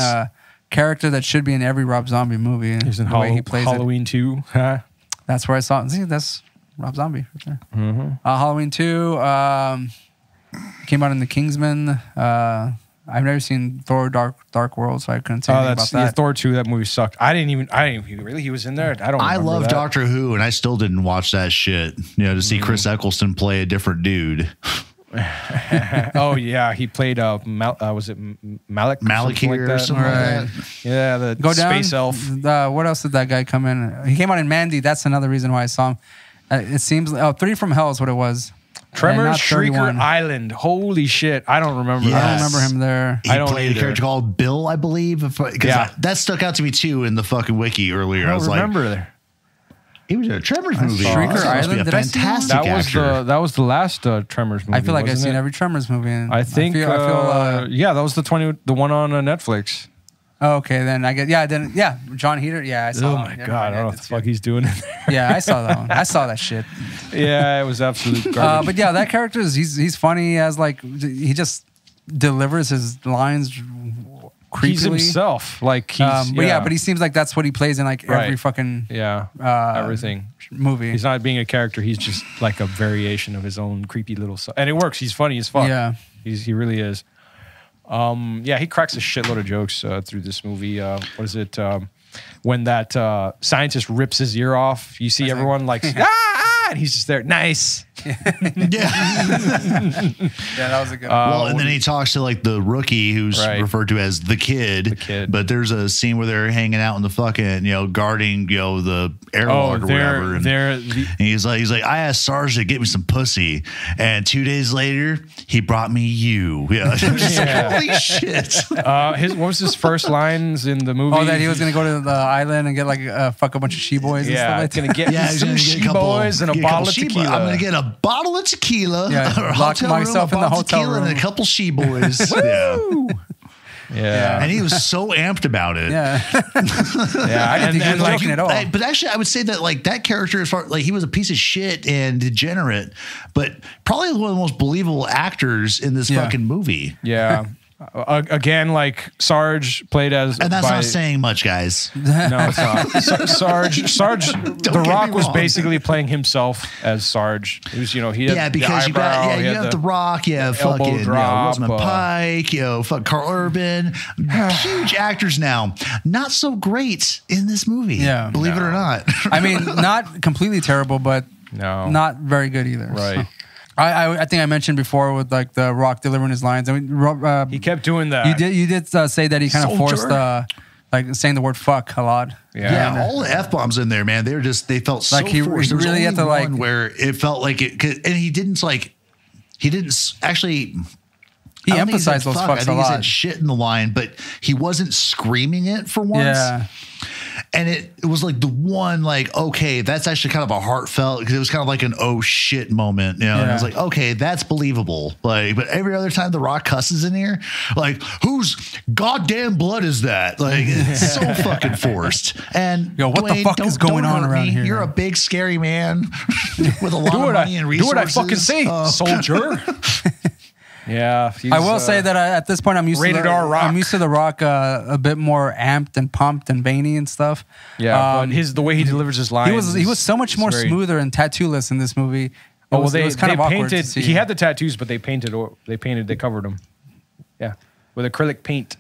character that should be in every Rob Zombie movie. He's in Halloween 2. That's where I saw it. See, that's Rob Zombie right there. Mm-hmm. Halloween 2 came out in The Kingsman. I've never seen Thor: Dark World, so I couldn't say anything about that. Yeah, Thor 2, that movie sucked. I didn't even really. He was in there. I love Doctor Who, and I still didn't watch that shit. To see Chris Eccleston play a different dude. Oh yeah, he played was it Malik Malakir or something like that? Yeah, the space elf. What else did that guy come in? He came out in Mandy. That's another reason why I saw him. It seems 3 from Hell is what it was. Tremors, Shrieker Island. Holy shit, I don't remember. Yes. I don't remember him there. He played a character called Bill, I believe. Because that stuck out to me too in the fucking wiki earlier. I was remember like, there. He was in a Tremors movie. Shrieker Island. Did fantastic actor. That was the last Tremors movie. I feel like I've seen every Tremors movie. I think. That was the one on Netflix. Oh, okay, then I get John Heater. Yeah, I saw. Oh my god, I don't know what the fuck he's doing in there. Yeah, I saw that one. I saw that shit. Yeah, it was absolute garbage. But yeah, that character he's funny as like he just delivers his lines creepily. He's himself, like but he seems like that's what he plays in like every fucking everything movie. He's not being a character; he's just like a variation of his own creepy little self, and it works. He's funny as fuck. Yeah, he really is. He cracks a shitload of jokes through this movie. What is it? When that scientist rips his ear off, you see everyone like and he's just there. Nice. Yeah, that was a good one. And then he talks to like the rookie who's referred to as the kid. But there's a scene where they're hanging out in the fucking, guarding, the airlock or whatever. And he's like, I asked Sarge to get me some pussy. And 2 days later, he brought me you. Yeah. Holy shit. What was his first lines in the movie? Oh, that he was going to go to the island and get like fuck a bunch of she-boys and stuff like that. Going to get some she-boys and a bottle of tequila. I'm going to get a bottle of tequila. Yeah, lock myself in the hotel room. And a couple she-boys. Yeah. And he was so amped about it. Yeah. I didn't think he was joking at all. But actually, I would say that like that character, as far like he was a piece of shit and degenerate, but probably one of the most believable actors in this fucking movie. Yeah. Again, like Sarge played as, and that's not saying much, guys. No, it's not. Sarge, The Rock was basically playing himself as Sarge. He was, he had because the eyebrow, you have The Rock, fucking Rosamund Pike, fuck Karl Urban, huge actors now. Not so great in this movie, believe it or not. I mean, not completely terrible, but not very good either. Right. So. I think I mentioned before with like The Rock delivering his lines. I mean, he kept doing that. You did say that he kind of forced like saying the word "fuck" a lot. Yeah, all the F-bombs in there, man. They felt so like he forced. really had to like where it felt like it, and he didn't actually. He emphasized those fucks I think a lot. He said shit in the line, but he wasn't screaming it for once. Yeah. And it was like the one, like, okay, that's actually kind of a heartfelt, because it was kind of like an oh shit moment, And I was like, okay, that's believable. Like, but every other time The Rock cusses in here, like, whose goddamn blood is that? Like, it's so fucking forced. And what Dwayne, the fuck is going on around here? You're a big scary man with a lot of money and resources. Do what I fucking say, soldier. Yeah, I will say that at this point I'm used to The Rock a bit more amped and pumped and veiny and stuff. Yeah, but the way he delivers his lines, he was so much more smoother and tattoo-less in this movie. It was kind of awkward to see. He had the tattoos, but they covered him. Yeah, with acrylic paint.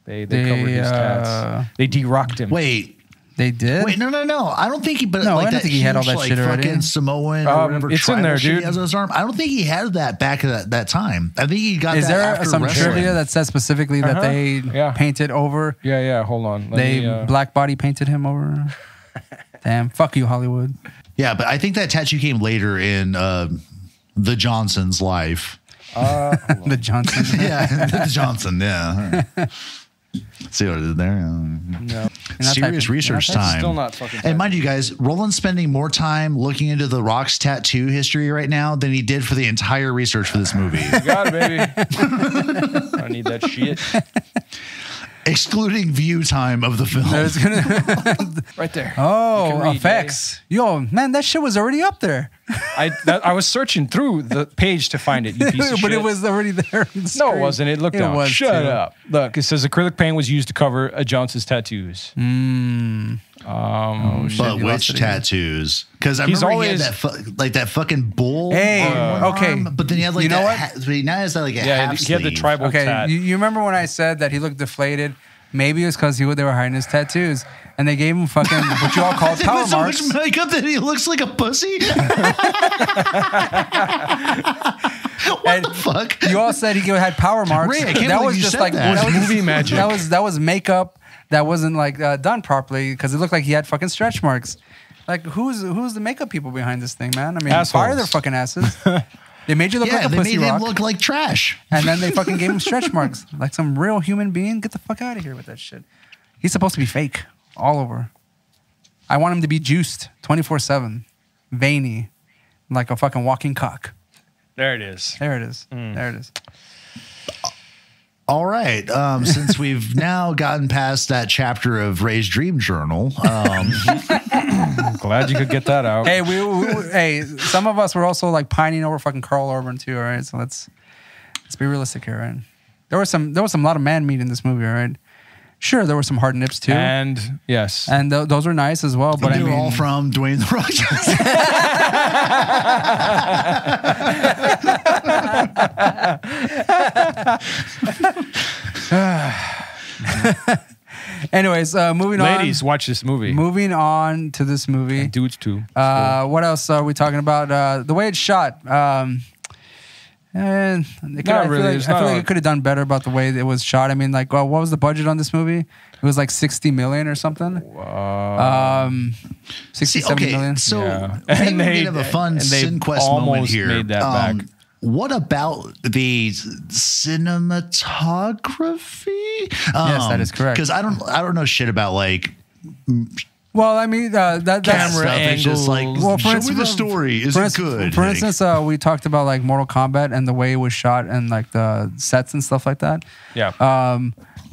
They covered his tats. They de-rocked him. Wait. They did? Wait, no. I don't think he. But no, like I don't think he had all that shit already. Fucking Samoan or whatever. It's in there, dude. As his arm. I don't think he had that back at that time. I think he got. Is that there after some wrestling. trivia that says specifically that they painted over? Yeah. Hold on. Black body painted him over. Damn, fuck you, Hollywood. Yeah, but I think that tattoo came later in the Johnson's life. The Johnson. Yeah, the Johnson. Yeah. See what I did there? No. Serious research time. Still not fucking. And mind you guys, Roland's spending more time looking into The Rock's tattoo history right now than he did for the entire research for this movie. You got it, baby. I need that shit. Excluding view time of the film. Right there. Oh, effects. Yo, man, that shit was already up there. I was searching through the page to find it, you piece of shit. But it was already there. No, it wasn't. It looked down. Shut up. Look, it says acrylic paint was used to cover Johnson's tattoos. But which tattoos? Because I remember he had that fucking bull. Hey, okay. Arm, but then he had like now he has that like a half he had the tribal tat. You remember when I said that he looked deflated? Maybe it was because they were hiding his tattoos. And they gave him fucking what you all call power marks. So much makeup that he looks like a pussy. What the fuck? You all said he had power marks. Ray, I can't believe you said that. That was movie magic. That was makeup that wasn't like done properly because it looked like he had fucking stretch marks. Like who's the makeup people behind this thing, man? I mean, fire their fucking asses. They made you look like a pussy rock. They made him look like trash. And then they fucking gave him stretch marks. Like some real human being. Get the fuck out of here with that shit. He's supposed to be fake. All over. I want him to be juiced 24/7. Veiny. Like a fucking walking cock. There it is. There it is. There it is. All right. Since we've now gotten past that chapter of Ray's Dream Journal. Glad you could get that out. Hey, hey, some of us were also like pining over fucking Karl Urban too, all right? So let's be realistic here, right? There was some lot of man meat in this movie, all right? Sure, there were some hard nips too. And yes. And those were nice as well. But they were all from Dwayne The Rock Johnson. Anyways, moving on. Ladies, watch this movie. Moving on to this movie. And dudes too. What else are we talking about? The way it's shot. And I feel like it could have done better about the way it was shot. I mean, like, what was the budget on this movie? It was like 60 million or something. 70 million. So and they have a fun Cinekuest moment here. Made that back. What about the cinematography? Yes, that is correct. Because I don't know shit about like. Well, I mean, that camera angles. Just like, show me the story. Is it good? For instance, we talked about like Mortal Kombat and the way it was shot and like the sets and stuff like that. Yeah.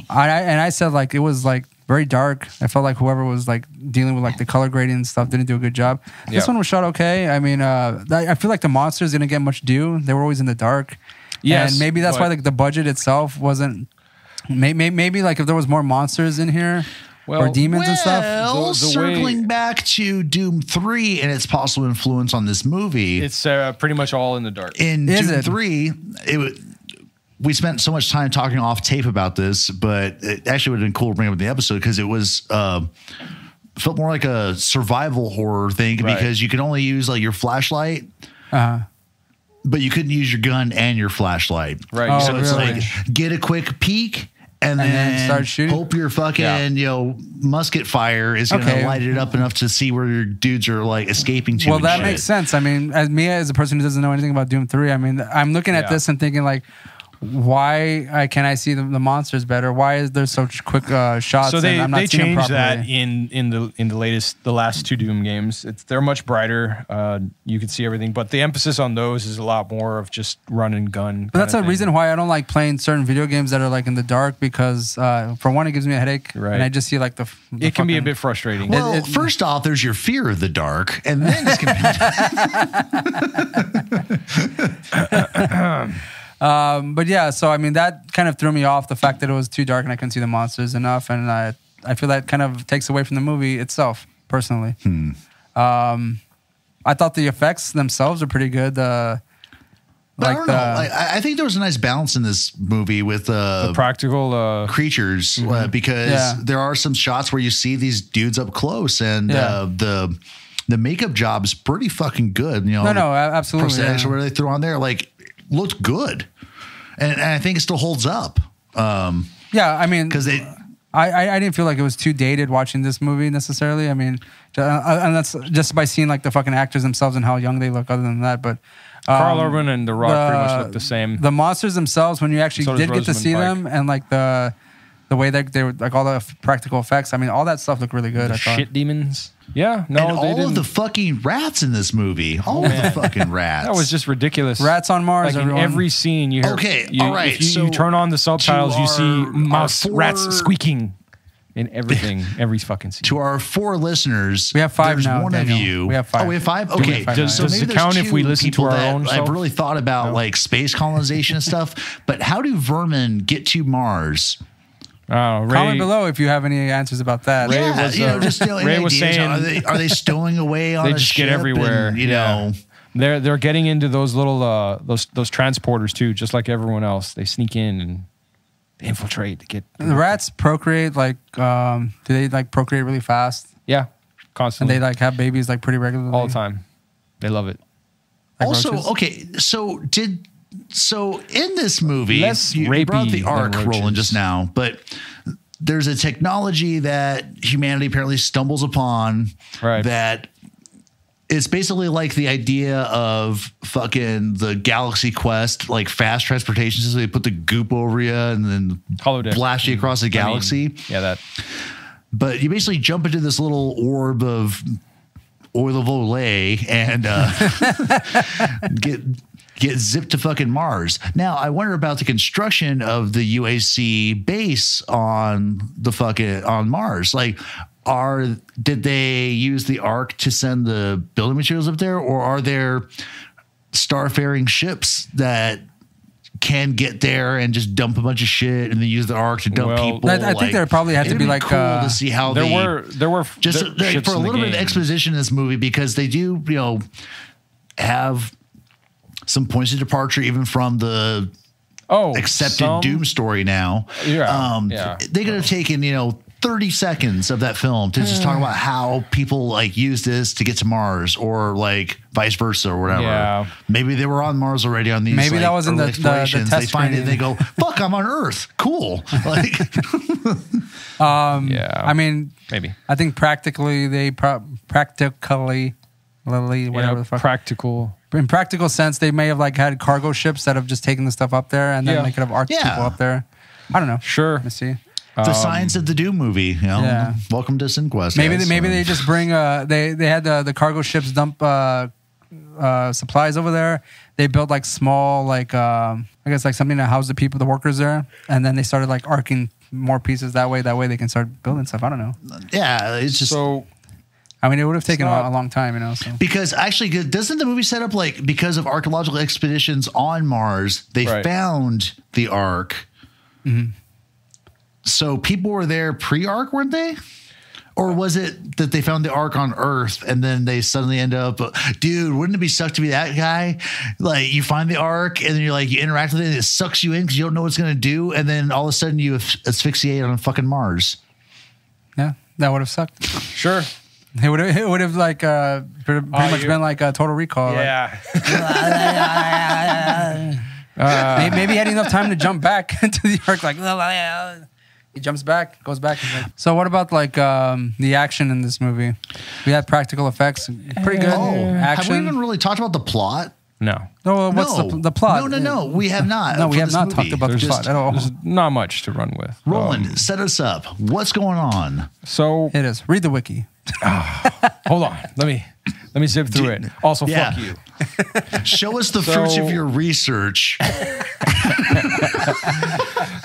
I said like it was like very dark. I felt like whoever was like dealing with like the color grading and stuff didn't do a good job. This one was shot okay. I mean, I feel like the monsters didn't get much due. They were always in the dark. Yes, and maybe that's why like the budget itself wasn't. Maybe like if there was more monsters in here. Or demons and stuff. Well, circling back to Doom 3 and its possible influence on this movie. It's pretty much all in the dark. In Doom 3, we spent so much time talking off tape about this, but it actually would have been cool to bring up in the episode because it was felt more like a survival horror thing because you could only use like your flashlight. But you couldn't use your gun and your flashlight. Right. Oh, so it's really? like get a quick peek. And then start shooting. Hope your fucking musket fire is going to light it up enough to see where your dudes are like escaping to. Well, that makes sense. I mean, as a person who doesn't know anything about Doom 3, I mean, I'm looking at this and thinking like, why can I see the monsters better? Why is there such quick shots? So and I'm not they seeing them changed that properly? in the last two Doom games. They're much brighter. You can see everything, but the emphasis on those is a lot more of just run and gun. But that's a reason why I don't like playing certain video games that are like in the dark because for one, it gives me a headache, and I just see like the it can be a bit frustrating. Well, first off, there's your fear of the dark, and then it's but yeah, so I mean that kind of threw me off, the fact that it was too dark and I couldn't see the monsters enough, and I feel that kind of takes away from the movie itself, personally. I thought the effects themselves are pretty good. I don't know. I think there was a nice balance in this movie with the practical creatures because there are some shots where you see these dudes up close, and the makeup job is pretty fucking good. You know, no, absolutely. Prosthetics or whatever they threw on there, like looked good, and I think it still holds up. I mean, because I didn't feel like it was too dated watching this movie necessarily. I mean, and that's just by seeing like the fucking actors themselves and how young they look. Other than that, but Karl Urban and The Rock pretty much look the same. The monsters themselves, when you actually did get to see them, and like the way that they were, like all the practical effects. I mean, all that stuff looked really good. The shit demons. Yeah, no, and all of the fucking rats in this movie. All of the fucking rats. That was just ridiculous. Rats on Mars. Like in every scene, you hear. Okay, all right. If you turn on the subtitles, you see rats squeaking in everything. Every fucking scene. To our 4 listeners, we have 5 there's now. one Daniel. of you. We have 5. Oh, we have 5. Okay, does it count if we listen to our own self? I've really thought about like space colonization and stuff, but how do vermin get to Mars? Comment below if you have any answers about that. Ray was saying, are they stowing away on they a just ship get everywhere. And, you know, they're getting into those little those transporters too, just like everyone else. They sneak in and infiltrate to get the rats procreate. Like, do they like procreate really fast? Yeah, constantly. And they like have babies like pretty regularly all the time. They love it. Like also, roaches? okay, so in this movie, Less you brought rapey the arc, than Roland, roaches. just now, but there's a technology that humanity apparently stumbles upon that it's basically like the idea of fucking the Galaxy Quest, like fast transportation system. They put the goop over you and then blast you across the galaxy. That. But you basically jump into this little orb of oil of Olay and get zipped to fucking Mars. Now, I wonder about the construction of the UAC base on Mars. Like, did they use the Ark to send the building materials up there, or are there starfaring ships that can get there and just dump a bunch of shit and then use the Ark to dump people? I think there probably had to be like cool to see how there were just like, for a little bit of exposition in this movie, because they do, you know, have some points of departure even from the accepted Doom story now. They could have taken, you know, 30 seconds of that film to just talk about how people like use this to get to Mars, or like vice versa or whatever. Yeah. Maybe they were on Mars already on these. Maybe like, that wasn't the test. They find it and they go, "Fuck, I'm on Earth. Cool." Like, I mean, maybe. I think practically, whatever the fuck. Practical. In practical sense, they may have like had cargo ships that have just taken the stuff up there, and then they could have arced people up there. I don't know. Sure. Let me see. The science of the Doom movie. You know? Welcome to Cinekuest. Maybe they just bring they had the cargo ships dump supplies over there. They built like small like I guess like something to house the people, the workers there, and then they started like arcing more pieces that way. That way they can start building stuff. I don't know. Yeah, it's just so. I mean, it would have taken a long time, you know. So. Because actually, doesn't the movie set up like because of archaeological expeditions on Mars, they found the Ark. Mm-hmm. So people were there pre-Ark, weren't they? Or was it that they found the Ark on Earth and then they suddenly end up, dude, wouldn't it be sucked to be that guy? Like you find the Ark and then you're like, you interact with it and it sucks you in because you don't know what it's going to do. And then all of a sudden you asphyxiate on fucking Mars. Yeah, that would have sucked. Sure. It would have like pretty much been like a Total Recall. Yeah. Like, maybe he had enough time to jump back into the Ark. Like he jumps back, goes back. So what about like the action in this movie? We had practical effects, pretty good action. Have we even really talked about the plot? No. No, what's the plot? No, we have not. No, we have not talked about the plot at all. There's not much to run with. Roland, set us up. What's going on? So it is. Read the wiki. Hold on. Let me zip through it. Also, fuck you. Show us the fruits of your research.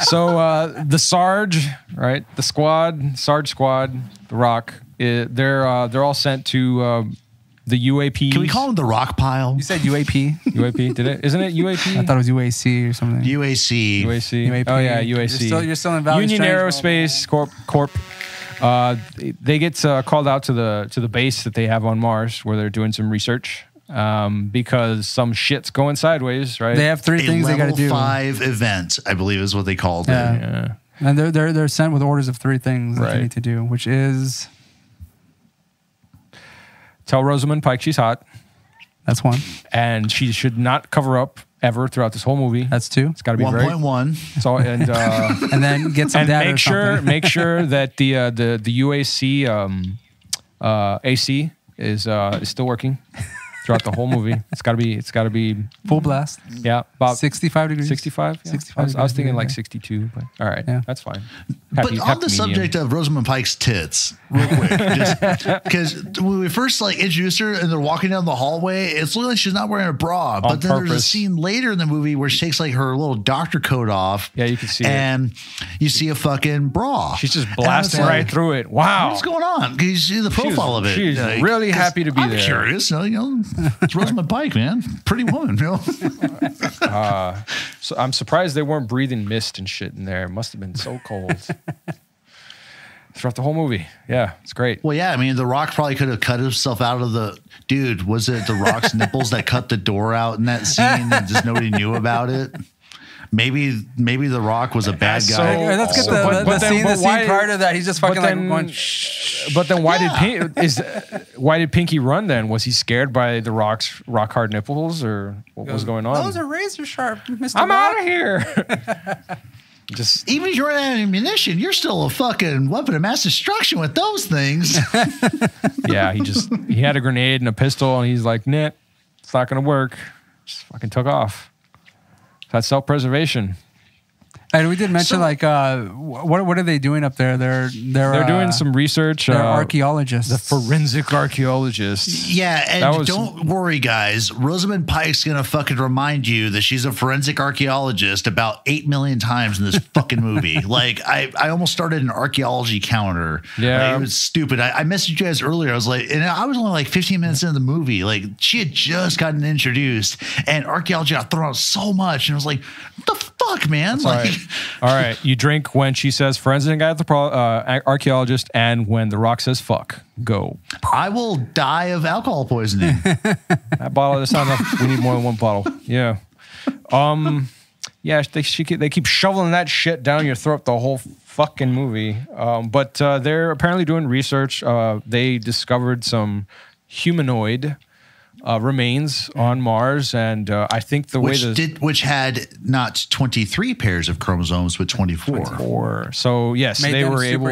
So the Sarge, right? The Sarge squad, the Rock. They're all sent to the UAP. Can we call them the Rock Pile? You said UAP. UAP, did it? Isn't it UAP? I thought it was UAC or something. UAC. Oh yeah, UAC. You're still in Valley Union Strange Aerospace Corp. They get called out to the base that they have on Mars where they're doing some research because some shit's going sideways, right? They have three things they got to do. Level 5 event, I believe, is what they called it. Yeah. And they're sent with orders of three things that they need to do, which is tell Rosamund Pike she's hot. That's one. And she should not cover up ever throughout this whole movie. That's two. It's got to be 1.1. So and then get some data. Make sure that the UAC AC is still working throughout the whole movie. It's got to be full blast. Yeah, about 65 degrees. 65. Yeah. 65. I was thinking like 62, but all right, that's fine. But on the subject of Rosamund Pike's tits, real quick, because when we first like introduced her and they're walking down the hallway, it's looking like she's not wearing a bra. But then there's a scene later in the movie where she takes like her little doctor coat off. Yeah, you can see and you see a fucking bra. She's just blasting right through it. Wow, what's going on? Because you see the profile of it. She's really happy to be there. I'm curious. It's Rosamund Pike, man, pretty woman. So I'm surprised they weren't breathing mist and shit in there. It must have been so cold. Throughout the whole movie. Yeah, it's great. Well, yeah, I mean, The Rock probably could have cut himself out of the... Dude, was it The Rock's nipples that cut the door out in that scene and just nobody knew about it? Maybe The Rock was a bad guy. Let's get the scene prior to that. He's just fucking going... But then why did Pinkie run then? Was he scared by The Rock's rock hard nipples or what was going on? Those are razor sharp, Mr. I'm out of here. Just even if you're out of ammunition, you're still a fucking weapon of mass destruction with those things. Yeah, he had a grenade and a pistol, and he's like, "Nah, it's not gonna work." Just fucking took off. That's self-preservation. And we did mention what are they doing up there? They're doing some research. They're archaeologists. The forensic archaeologists. Yeah, and don't worry, guys. Rosamund Pike's gonna fucking remind you that she's a forensic archaeologist about 8 million times in this fucking movie. Like, I almost started an archaeology counter. Yeah, like, it was stupid. I messaged you guys earlier. I was like, and I was only like 15 minutes into the movie. Like, she had just gotten introduced, and archaeology got thrown out so much, and I was like, what the fuck, man? Like. All right. You drink when she says forensic archaeologist and when The Rock says fuck. Go. I will die of alcohol poisoning. That bottle is not enough. We need more than one bottle. Yeah. Yeah, they keep shoveling that shit down your throat the whole fucking movie. But they're apparently doing research. They discovered some humanoid remains on Mars, and I think which had not 23 pairs of chromosomes, but 24. So yes, they were able.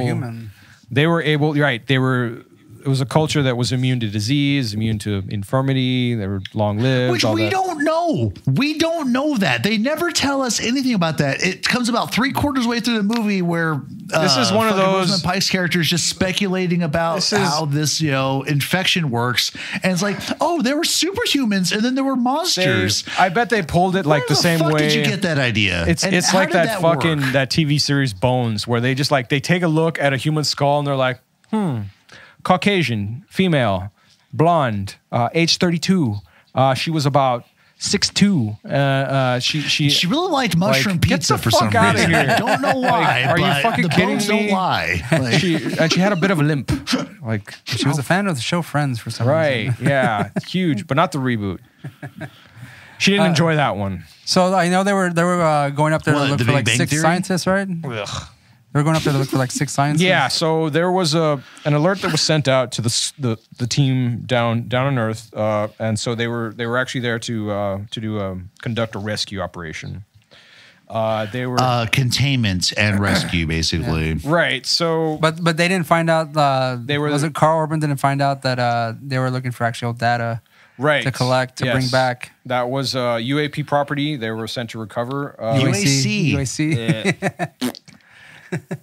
Right, they were. It was a culture that was immune to disease, immune to infirmity. They were long-lived. Which we don't know. We don't know that. They never tell us anything about that. It comes about 3/4 way through the movie where this is one of those Rosamund Pike's characters just speculating about how this infection works, and it's like, oh, there were superhumans, and then there were monsters. I bet they pulled it like the same way. Where did you get that idea? It's like that fucking that TV series Bones, where they just they take a look at a human skull and they're like, Caucasian, female, blonde, age 32. She was about 6'2". She really liked mushroom pizza for some outta reason. here. I don't know why. Are you but fucking the kidding bones me? Don't lie. Like, she had a bit of a limp. Like She was a fan of the show Friends for some right, reason. yeah, huge, but not the reboot. She didn't enjoy that one. So I know they were going up there to What, look the for Big like Bang 6 Theory? scientists, right? Ugh. They were going up there to look for like 6 scientists. Yeah, so there was an alert that was sent out to the team down on Earth, and so they were actually there to conduct a rescue operation. They were containment and rescue, basically. right. So, But they didn't find out. Was it Karl Urban didn't find out that they were looking for actual data right to collect to bring back? That was UAP property. They were sent to recover. UAC.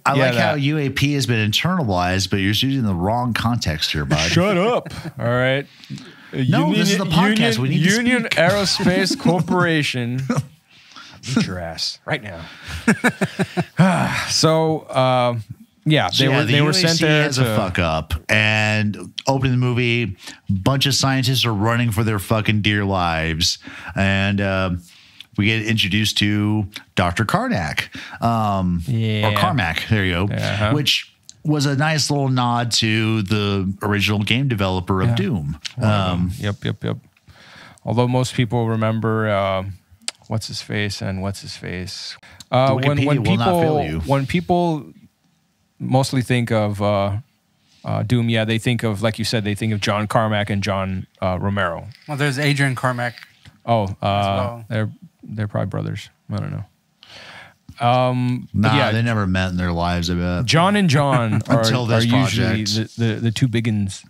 I Yeah, like how that. UAP has been internalized, but you're using the wrong context here, bud. Shut up. All right. No, this is the podcast. We need to Union speak. Aerospace Corporation. Beat your ass right now. So, yeah, they were sent UAC there has a to fuck up, and opening the movie, bunch of scientists are running for their fucking dear lives, and we get introduced to Dr. Karnak, or Carmack. There you go, which was a nice little nod to the original game developer of Doom. Yep. Although most people remember what's his face. Wikipedia will not fail you. When people mostly think of Doom, they think of, like you said, they think of John Carmack and John Romero. Well, there's Adrian Carmack. Oh, well. they're probably brothers. I don't know. Nah, they never met in their lives, I bet. John and John are, Until this usually project. the two biggins.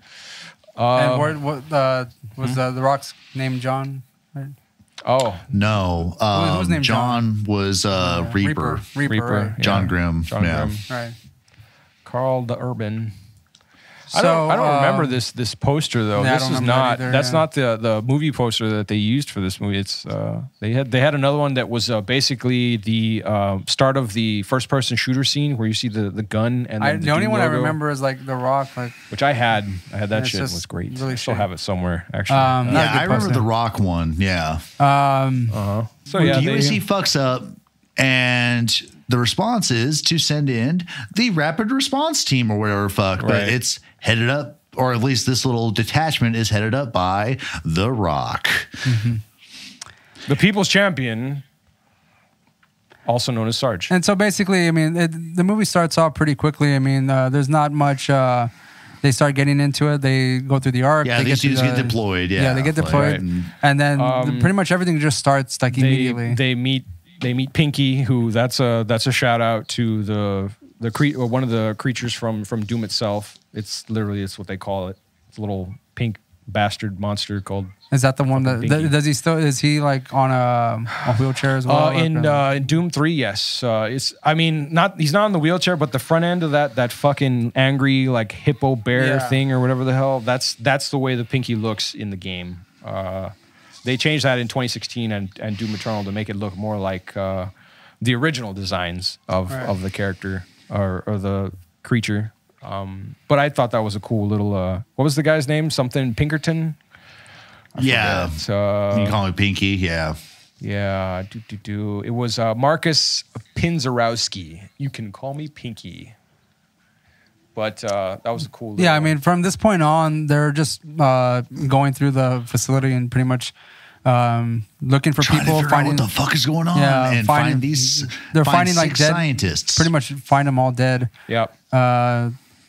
And was The Rock's name John? Right? Oh, No, Who's named John was Reaper. Reaper. Right. John yeah. Grimm. John yeah. Grimm. Right. Karl the Urban. So, I don't remember this poster though. Yeah, I This don't is remember not. that either, That's yeah. not the movie poster that they used for this movie. It's they had another one that was basically the start of the first person shooter scene where you see the gun and then The only Doom one I logo, remember is like The Rock. Like, which I had that it's shit. It just was great. really I still shitty. have it somewhere actually. not a Yeah, good I remember poster. the Rock one. Yeah. So yeah, the UAC fucks up, and the response is to send in the rapid response team or whatever fuck. But Right. it's headed up, or at least this little detachment is headed up by The Rock. the People's Champion, also known as Sarge. And so basically, I mean, the movie starts off pretty quickly. I mean, there's not much. They start getting into it. They go through the arc. Yeah, they these to dudes get deployed. Yeah, they get like, deployed, right. and then pretty much everything just starts like immediately. They meet Pinkie, who that's a shout out to one of the creatures from Doom itself. It's what they call it. It's a little pink bastard monster called. Is that the one that Pinkie. is he like on a wheelchair as well? In Doom 3, yes. He's not on the wheelchair, but the front end of that fucking angry like hippo bear thing or whatever the hell. That's the way the Pinkie looks in the game. They changed that in 2016 and Doom Eternal to make it look more like the original designs of the character or the creature. But I thought that was a cool little. What was the guy's name? Something Pinkerton. Yeah. Forget. You can call me Pinky. Yeah. Yeah. It was Marcus Pinzarowski. You can call me Pinky. But that was a cool. Yeah, I mean, from this point on, they're just going through the facility and pretty much looking for Trying people, to figure out finding what the fuck is going on, Yeah, and finding- find these. they're find finding, like, six dead- scientists. pretty much find them all dead. Yep.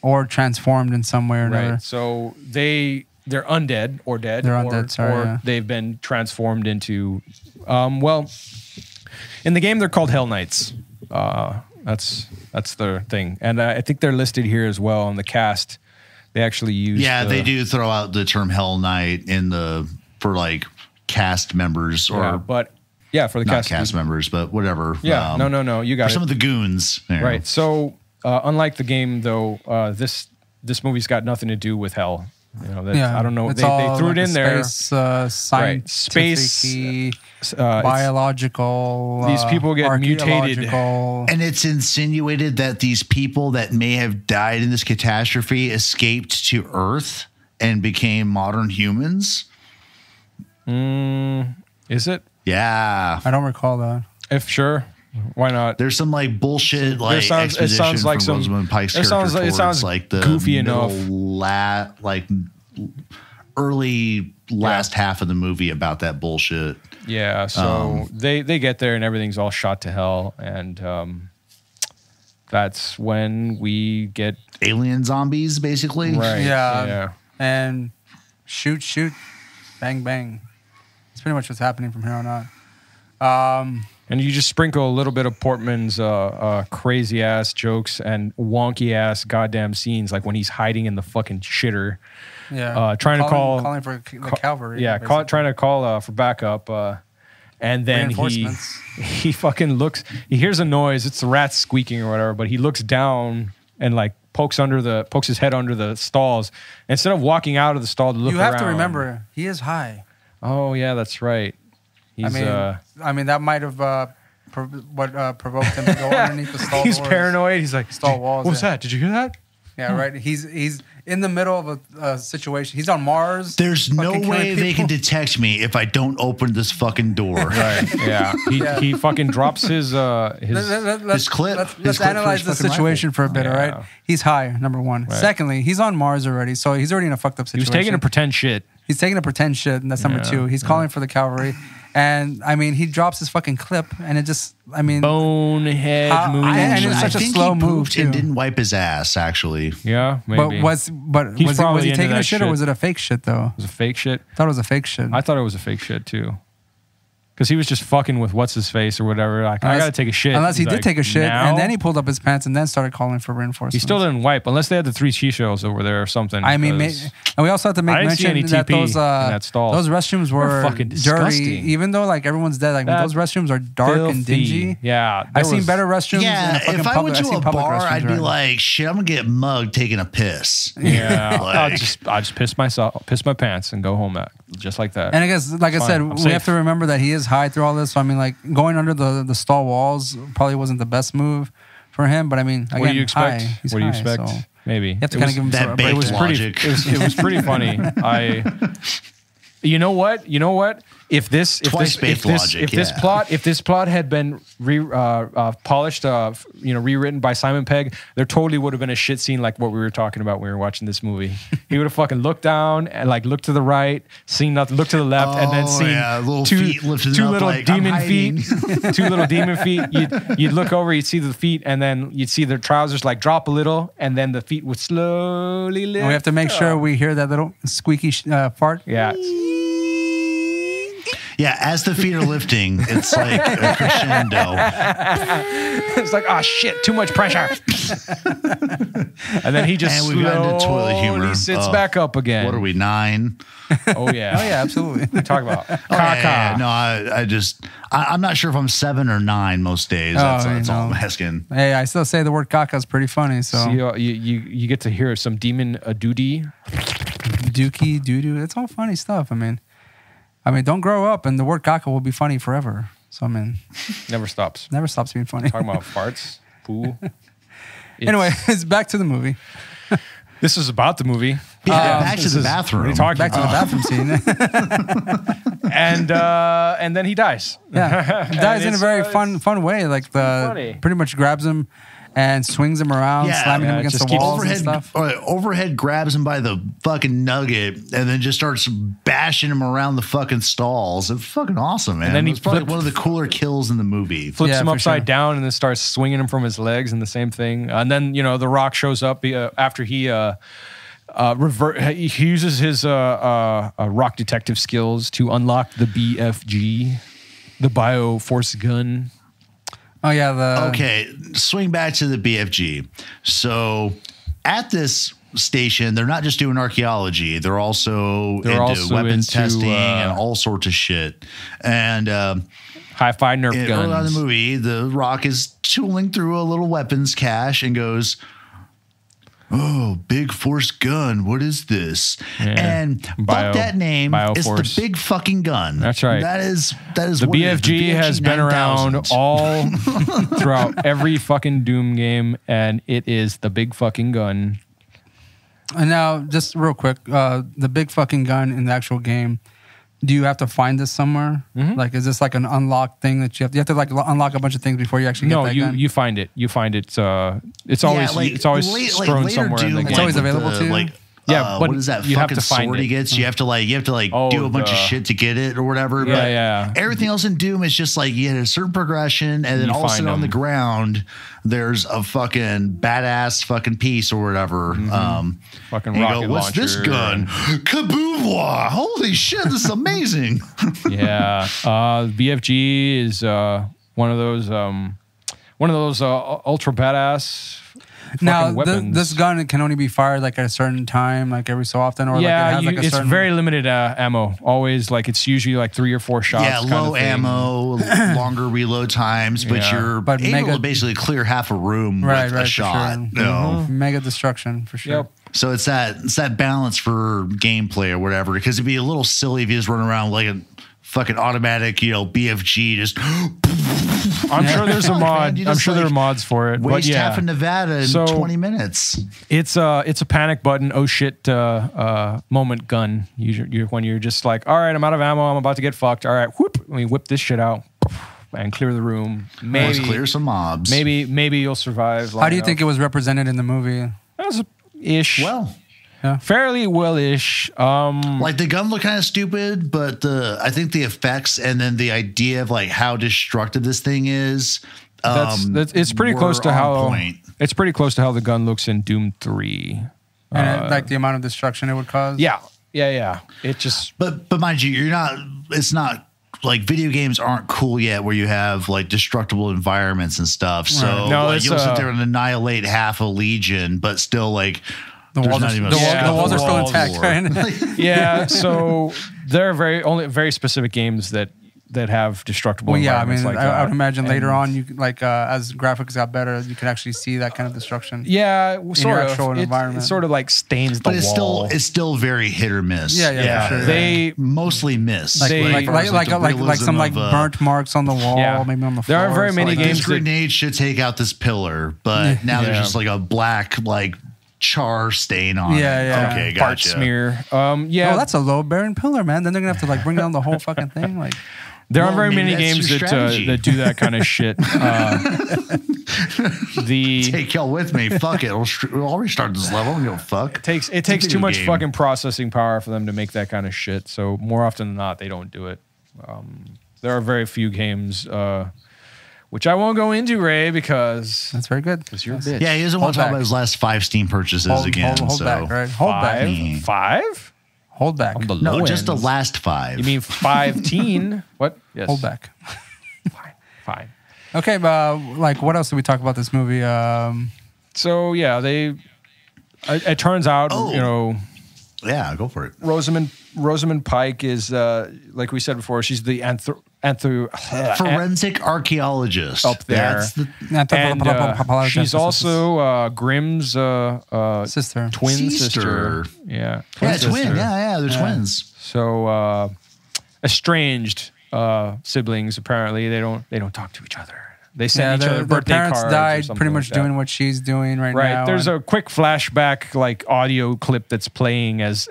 Or transformed in some way or another. Right. So they're undead or dead. They're undead, sorry, or yeah. they've been transformed into. In the game they're called Hell Knights. That's their thing, and I think they're listed here as well on the cast. They actually use. Yeah, they do throw out the term Hell Knight for like cast members or Yeah, but yeah, for the not cast. cast members, but whatever. Yeah, no, you got for it. some of the goons. There. Right. So, unlike the game, though, this movie's got nothing to do with hell. You know, I don't know. It's They all threw it like in there. Space, biological. These people get mutated. And it's insinuated that these people that may have died in this catastrophe escaped to Earth and became modern humans. Is it? Yeah. I don't recall that. If sure. Why not? There's some like bullshit like it sounds like some Rosamund Pike's it sounds like the goofy enough. Early last half of the movie about that bullshit. Yeah, so they get there and everything's all shot to hell, and that's when we get alien zombies, basically. Right. Yeah. And shoot, bang, bang. That's pretty much what's happening from here on out. And you just sprinkle a little bit of Portman's crazy ass jokes and wonky ass goddamn scenes, like when he's hiding in the fucking shitter. Yeah. Calling for the cavalry. Yeah, trying to call for backup. And then he fucking looks, he hears a noise, it's the rats squeaking or whatever, but he looks down and like pokes his head under the stalls. Instead of walking out of the stall to look around. You have to remember, he is high. Oh, yeah, that's right. He's, I mean, that might have provoked him to go underneath the stall He's doors. paranoid. He's like, stall walls. What was that? Did you hear that? Yeah, right. He's in the middle of a situation. He's on Mars. There's no way they can detect me if I don't open this fucking door. Right. Yeah. He fucking drops his clip. Let's analyze the situation for a bit. All right. He's high. Number one. Right. Secondly, he's on Mars already, so he's already in a fucked up situation. He was taking a pretend shit. He's taking a pretend shit, and that's number two. He's calling for the cavalry. And I mean, he drops his fucking clip, and it just, I mean, bonehead move. And it's such a slow move too. And didn't wipe his ass, actually. Yeah, maybe. Was he taking a shit or was it a fake shit though? It was a fake shit. I thought it was a fake shit. I thought it was a fake shit too. Because he was just fucking with what's his face or whatever. Like, I gotta take a shit. Unless he did take a shit, and then he pulled up his pants and then started calling for reinforcements. He still didn't wipe, unless they had the 3 Shisho's over there or something. I mean, and we also have to make mention that those restrooms were fucking dirty. disgusting. Even though like everyone's dead, like those restrooms are dark and dingy. Yeah, I've seen better restrooms. Yeah, if I went to a bar, I'd be like, shit, I'm gonna get mugged taking a piss. Yeah, I'll just piss my pants and go home just like that. And I guess, like I said, we have to remember that he is high through all this. So I mean, like going under the stall walls probably wasn't the best move for him. But I mean, again, what do you expect? He's what do you high, expect? So maybe you have to kind of give him that baked logic. It was pretty funny. You know what? If this plot had been polished, rewritten by Simon Pegg, there totally would have been a shit scene like what we were talking about when we were watching this movie. He would have fucking looked down and like looked to the right, seen nothing, looked to the left, and then seen two little demon feet. Two little demon feet. You'd look over, you'd see the feet, and then you'd see their trousers like drop a little, and then the feet would slowly lift. And we have to make sure we hear that little squeaky fart. Yeah. Yeah, as the feet are lifting, it's like a crescendo. It's like, oh shit, too much pressure. And then he just we got into toilet humor. Sits back up again. What are we, 9? Oh yeah, absolutely. Talk about caca. Yeah. No, I'm not sure if I'm 7 or 9 most days. That's all I'm asking. Hey, I still say the word caca is pretty funny. So you get to hear some demon doody, dookie, doo-doo. It's all funny stuff. I mean, don't grow up, and the word caca will be funny forever. So, I mean... Never stops being funny. Talking about farts, poo. Anyway, it's back to the movie. This is about the movie. Yeah, back to the bathroom. Back to the bathroom scene. And then he dies. Yeah, he dies in a very fun way. Like, pretty much grabs him and swings him around, slamming him against the walls and stuff. Overhead grabs him by the fucking nugget and then just starts bashing him around the fucking stalls. It's fucking awesome, man. And then it's probably one of the cooler kills in the movie. Flips him upside down and then starts swinging him from his legs and the same thing. And then, The Rock shows up after he... he uses his rock detective skills to unlock the BFG, the Bio Force Gun. Oh, yeah. Okay, swing back to the BFG. So at this station, they're not just doing archaeology. They're also into weapons testing and all sorts of shit. And hi-fi Nerf guns. Early on in the movie, the Rock is tooling through a little weapons cache and goes, oh, big force gun. What is this? Yeah. And fuck that name. It's Bioforce. the big fucking gun. That's right. That is the what BFG has been 9000. around all throughout every fucking Doom game, and it is the big fucking gun. And now, just real quick, the big fucking gun in the actual game. Do you have to find this somewhere? Mm-hmm. Like, is this like an unlocked thing that you have to like unlock a bunch of things before you actually get that gun? No, you find it. You find it. It's always strewn somewhere in the game. It's always available to you? Yeah, but what is that you have fucking to find sword it. he gets? You have to do a bunch of shit to get it or whatever. Yeah, but yeah. everything else in Doom is just like you had a certain progression, and then You all of a find sudden on the them. ground, there's a fucking badass fucking piece or whatever. Fucking and you rocket go, what's this launcher gun? Kaboobwa! Holy shit, this is amazing. Yeah, BFG is one of those ultra badass. Now, weapons. this gun can only be fired like at a certain time, like every so often, or yeah, like it has like a it's certain... very limited ammo. Always like it's usually like 3 or 4 shots. Yeah, kind low of thing. ammo, longer reload times, but Yeah. you're But able mega- to basically clear half a room Right, with right, a for shot. sure. You know? Mega destruction for sure. Yep. So it's that balance for gameplay or whatever. Because it'd be a little silly if you just run around like a fucking automatic, BFG just I'm sure there's a Man, mod. you I'm just, sure there are like, mods for it. But waste yeah, half of Nevada in So- 20 minutes. it's a panic button. Oh shit! Moment gun. When you're just like, all right, I'm out of ammo. I'm about to get fucked. All right, whoop. Let me whip this shit out and clear the room. Let's Maybe clear some mobs. Maybe you'll survive. How do you think it was represented in the movie? That was ish. Well, fairly well-ish. like the gun looked kind of stupid, but I think the effects and then the idea of like how destructive this thing is. That's it's pretty were close to on how point. it's pretty close to how the gun looks in Doom 3. And like the amount of destruction it would cause? Yeah. It just But mind you, it's not like video games aren't cool yet where you have like destructible environments and stuff. So Right. No, like, it's, you'll sit there and annihilate half a legion, but still like The there's walls, not are, even a the, wall- Yeah. the walls are still walls intact, or- right? yeah. So there are only very specific games that have destructible Well, yeah, I environments mean, like that. I would imagine later And- on, you like as graphics got better, you can actually see that kind of destruction. Yeah, your sort actual of. environment. It sort of like stains the but it's wall. still very hit or miss. Yeah, for sure. They mostly miss. Like They- like the some like realism of, burnt marks on the wall, Yeah. maybe on the floor. There are very so many like games this that- grenade should take out this pillar, but now there's Yeah. just like a black like char stain on it. Yeah. Okay, part gotcha. smear. Oh, Yeah, that's a low bearing pillar, man. Then they're gonna have to like bring down the whole fucking thing. Like, there Well, are very maybe many that's games your that strategy. do that kind of shit. Take y'all with me. Fuck it. I'll restart this level. I don't give a fuck. It takes too video much game. fucking processing power for them to make that kind of shit. So more often than not, they don't do it. There are very few games, which I won't go into, Ray, because that's very good. you're a bitch. Yeah, he doesn't want to talk back. about his last 5 Steam purchases again. Hold so. back, right? Hold back. Five? Hold back. On the No, low just the ends. last 5. You mean 15? What? Yes. Hold back. Fine. Okay, but like, what else did we talk about this movie? So yeah, it turns out, Yeah, go for it. Rosamund Pike is like we said before, she's the Forensic archaeologist. up there. That's the, And she's also Grimm's Sister. twin Sister. sister. Yeah. yeah, sister. twin. Yeah, they're twins. So estranged siblings. Apparently, they don't talk to each other. They send each other their birthday parents cards or died something pretty like much that. doing what she's doing right Right. now. There's a quick flashback, like audio clip that's playing as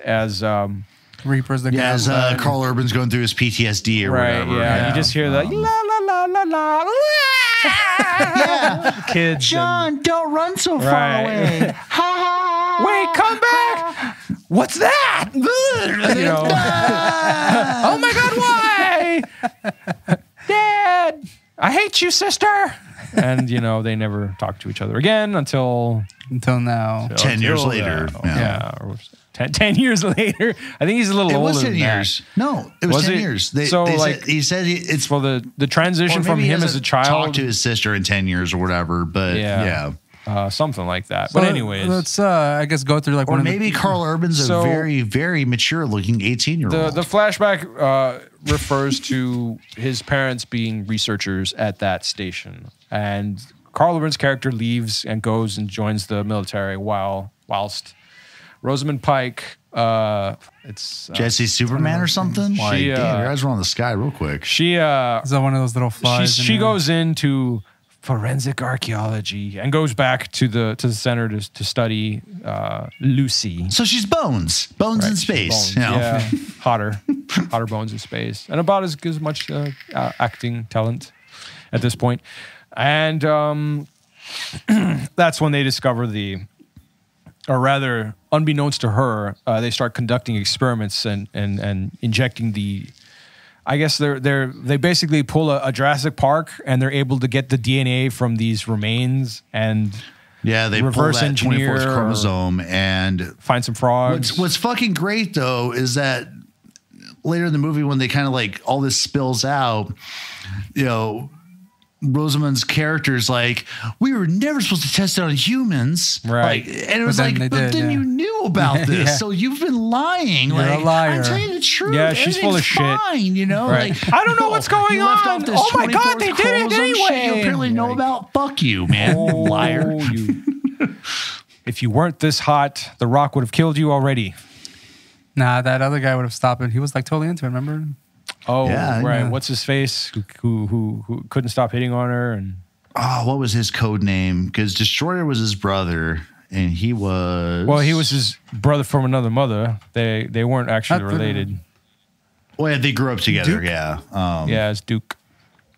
Reapers that Yeah, as come Karl Urban's going through his PTSD or right. whatever. Yeah. You just hear that la la la la la. Yeah. Kids. John, don't run so far Right. away. Wait, come back! What's that? You know. Oh my God! Why? Dad, I hate you, sister. And they never talk to each other again until now. 10 years until later. now. Yeah. Yeah. Or 10 years later. I think he's a little It older was 10 than that. years. No, it was, Was 10 it? years. So, like, he said it's For the transition or from maybe he him as a hasn't child. talked to his sister in 10 years or whatever, but yeah. Something like that. But anyways. let's I guess go through like Or one maybe of the, Karl Urban's So- a very, very mature looking 18-year-old. The flashback refers to his parents being researchers at that station. And Karl Urban's character leaves and goes and joins the military whilst Rosamund Pike, it's Jesse Superman or something. Like, damn, you guys were on the sky real quick. She is that one of those little flies? She goes into forensic archaeology and goes back to the center to study Lucy. So she's Bones in space. Bones. You know? Yeah, hotter Bones in space, and about as much acting talent at this point. And that's when they discover or rather, unbeknownst to her, they start conducting experiments and injecting I guess they basically pull a Jurassic Park and they're able to get the DNA from these remains and they reverse pull that engineer 24th chromosome and find some frogs. What's fucking great though is that later in the movie when they kind of like all this spills out, you know, Rosamund's character's like, we were never supposed to test it on humans. Right. Like, and it was like, you knew about this. So you've been lying. You're like, a liar. I'm telling you the truth. Yeah, she's full of shit. Fine, you know? Right. Like, I don't know what's going you on. Left off this Oh my God, they did it anyway. Shit you apparently know about. Fuck you, man. Liar. If you weren't this hot, The Rock would have killed you already. Nah, that other guy would have stopped it. He was like totally into it, remember? Oh, yeah, right. yeah. What's his face? Who couldn't stop hitting on her? And what was his code name? Because Destroyer was his brother, and he was... Well, he was his brother from another mother. They weren't actually related. Well, yeah, they grew up together, Duke? yeah. Yeah, it's Duke.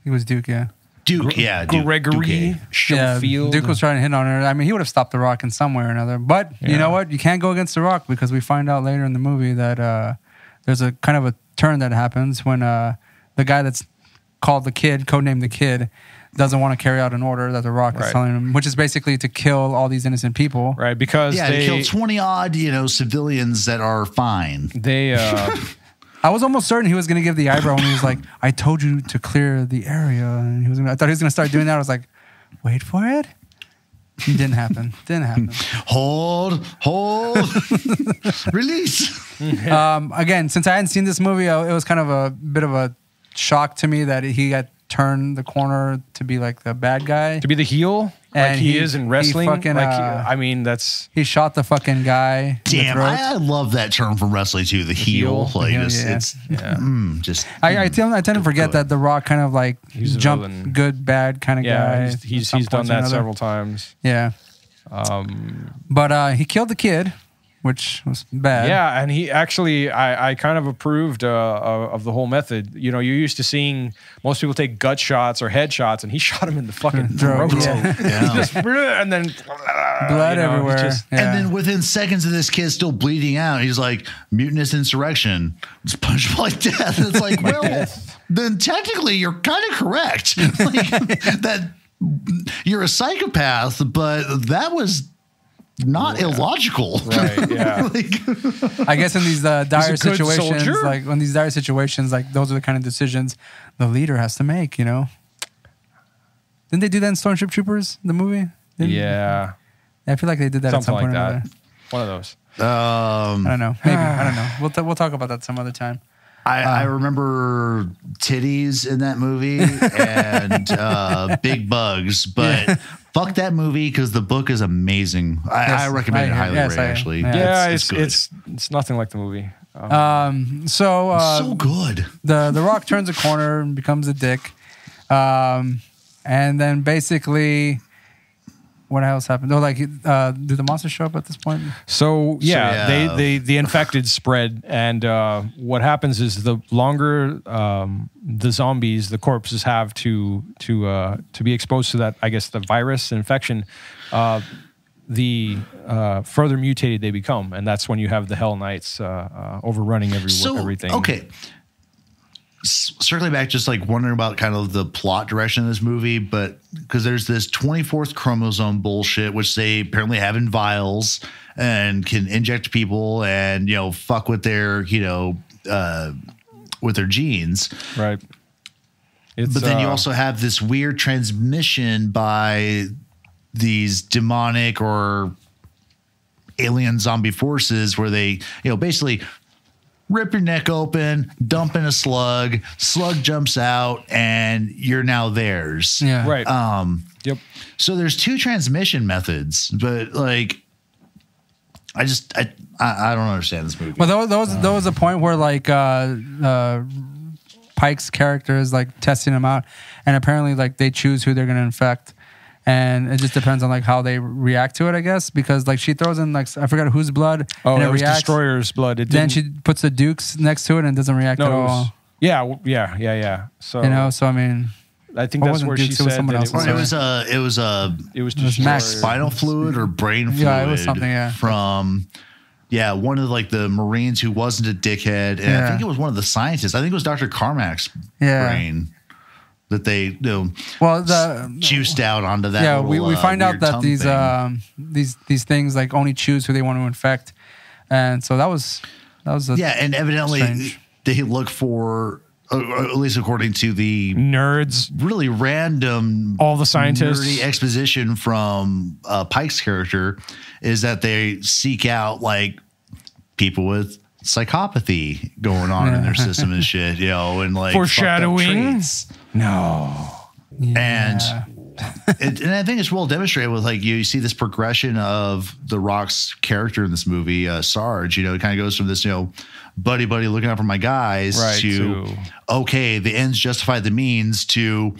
He was Duke, yeah. Duke, yeah. Gregory Schofield. Duke was trying to hit on her. I mean, he would have stopped The Rock in some way or another. But you know what? You can't go against The Rock because we find out later in the movie that there's a kind of a turn that happens when the guy that's called the Kid, codenamed the Kid, doesn't want to carry out an order that The Rock is telling him, which is basically to kill all these innocent people. Right, because they kill 20 odd, civilians that are fine. They I was almost certain he was going to give the eyebrow when he was like, I told you to clear the area. And I thought he was going to start doing that. I was like, wait for it. It didn't happen. Hold. Release. Again, since I hadn't seen this movie, it was kind of a bit of a shock to me that he got turned the corner to be like the bad guy. To be the heel? And like he is in wrestling? That's... He shot the fucking guy. Damn, I love that term from wrestling too, the heel. Like, it's just... I tend to forget that The Rock kind of like jump good, bad kind of guy. He's done that several times. Yeah. But he killed the Kid, which was bad. Yeah, and he actually, I kind of approved of the whole method. You know, you're used to seeing most people take gut shots or head shots, and he shot him in the fucking throat. And then blood everywhere. And then within seconds of this kid still bleeding out, he's like, mutinous insurrection. It's punishable like death. It's like, well, then technically you're kind of correct. Like, that you're a psychopath, but that was not illogical. Right, yeah. I guess in these dire situations, like those are the kind of decisions the leader has to make, you know? Didn't they do that in Starship Troopers, the movie? I feel like they did that at some point or another. One of those. I don't know. Maybe. I don't know. We'll talk about that some other time. I remember titties in that movie and big bugs, but fuck that movie because the book is amazing. I recommend it highly, Ray, actually. Yeah, it's nothing like the movie. So good. The Rock turns a corner and becomes a dick. And then basically... What else happened? No, like, do the monsters show up at this point? So the infected spread, and what happens is the longer the zombies, the corpses have to be exposed to that, I guess, the virus infection, the further mutated they become, and that's when you have the Hell Knights overrunning everything. Okay. Circling back, just like wondering about kind of the plot direction of this movie, but because there's this 24th chromosome bullshit, which they apparently have in vials and can inject people and, fuck with their, with their genes. Right. But then you also have this weird transmission by these demonic or alien zombie forces where they, basically rip your neck open, dump in a slug jumps out, and you're now theirs. Yeah. Right. Yep. So there's 2 transmission methods, but like, I don't understand this movie. Well, there was a point where like Pike's character is like testing him out, and apparently like they choose who they're gonna infect, and it just depends on like how they react to it, I guess, because like she throws in like I forgot whose blood. Oh, and it it was reacts. Destroyer's blood. Then she puts the Duke's next to it and it doesn't react at all. Yeah. So you know, so I mean, I think that's where Dukes, she said someone that else. It was Max. spinal fluid or brain fluid. Yeah, it was something. Yeah, from one of like the Marines who wasn't a dickhead, and I think it was one of the scientists. I think it was Dr. Carmack's brain that they juiced out onto that. Yeah, little, we find out that these things like only choose who they want to infect, and so that was and evidently strange. they look for. At least according to the nerds, really random, all the scientists, nerdy exposition from Pike's character is that they seek out like people with psychopathy going on in their system and shit, you know, and like foreshadowing. No, and I think it's well demonstrated with like you see this progression of The Rock's character in this movie, Sarge. You know, it kind of goes from this, you know, buddy looking out for my guys to okay, the ends justify the means to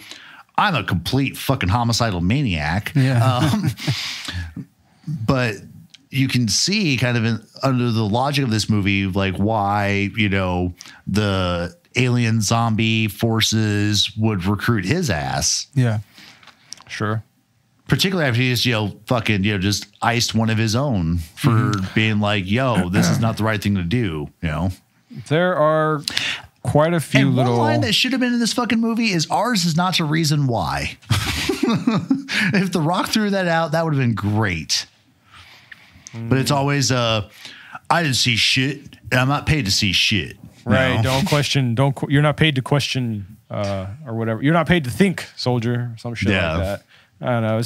I'm a complete fucking homicidal maniac. Yeah. But you can see kind of under the logic of this movie, like why, you know, the alien zombie forces would recruit his ass. Yeah. Sure. Particularly after he just, you know, fucking, you know, just iced one of his own for being like, yo, this is not the right thing to do, you know? There are quite a few and little... one line that should have been in this fucking movie is ours is not to reason why. If The Rock threw that out, that would have been great. But it's always, I didn't see shit, and I'm not paid to see shit. Right, know? don't question, you're not paid to question or whatever. You're not paid to think, soldier, or some shit like that. I don't know.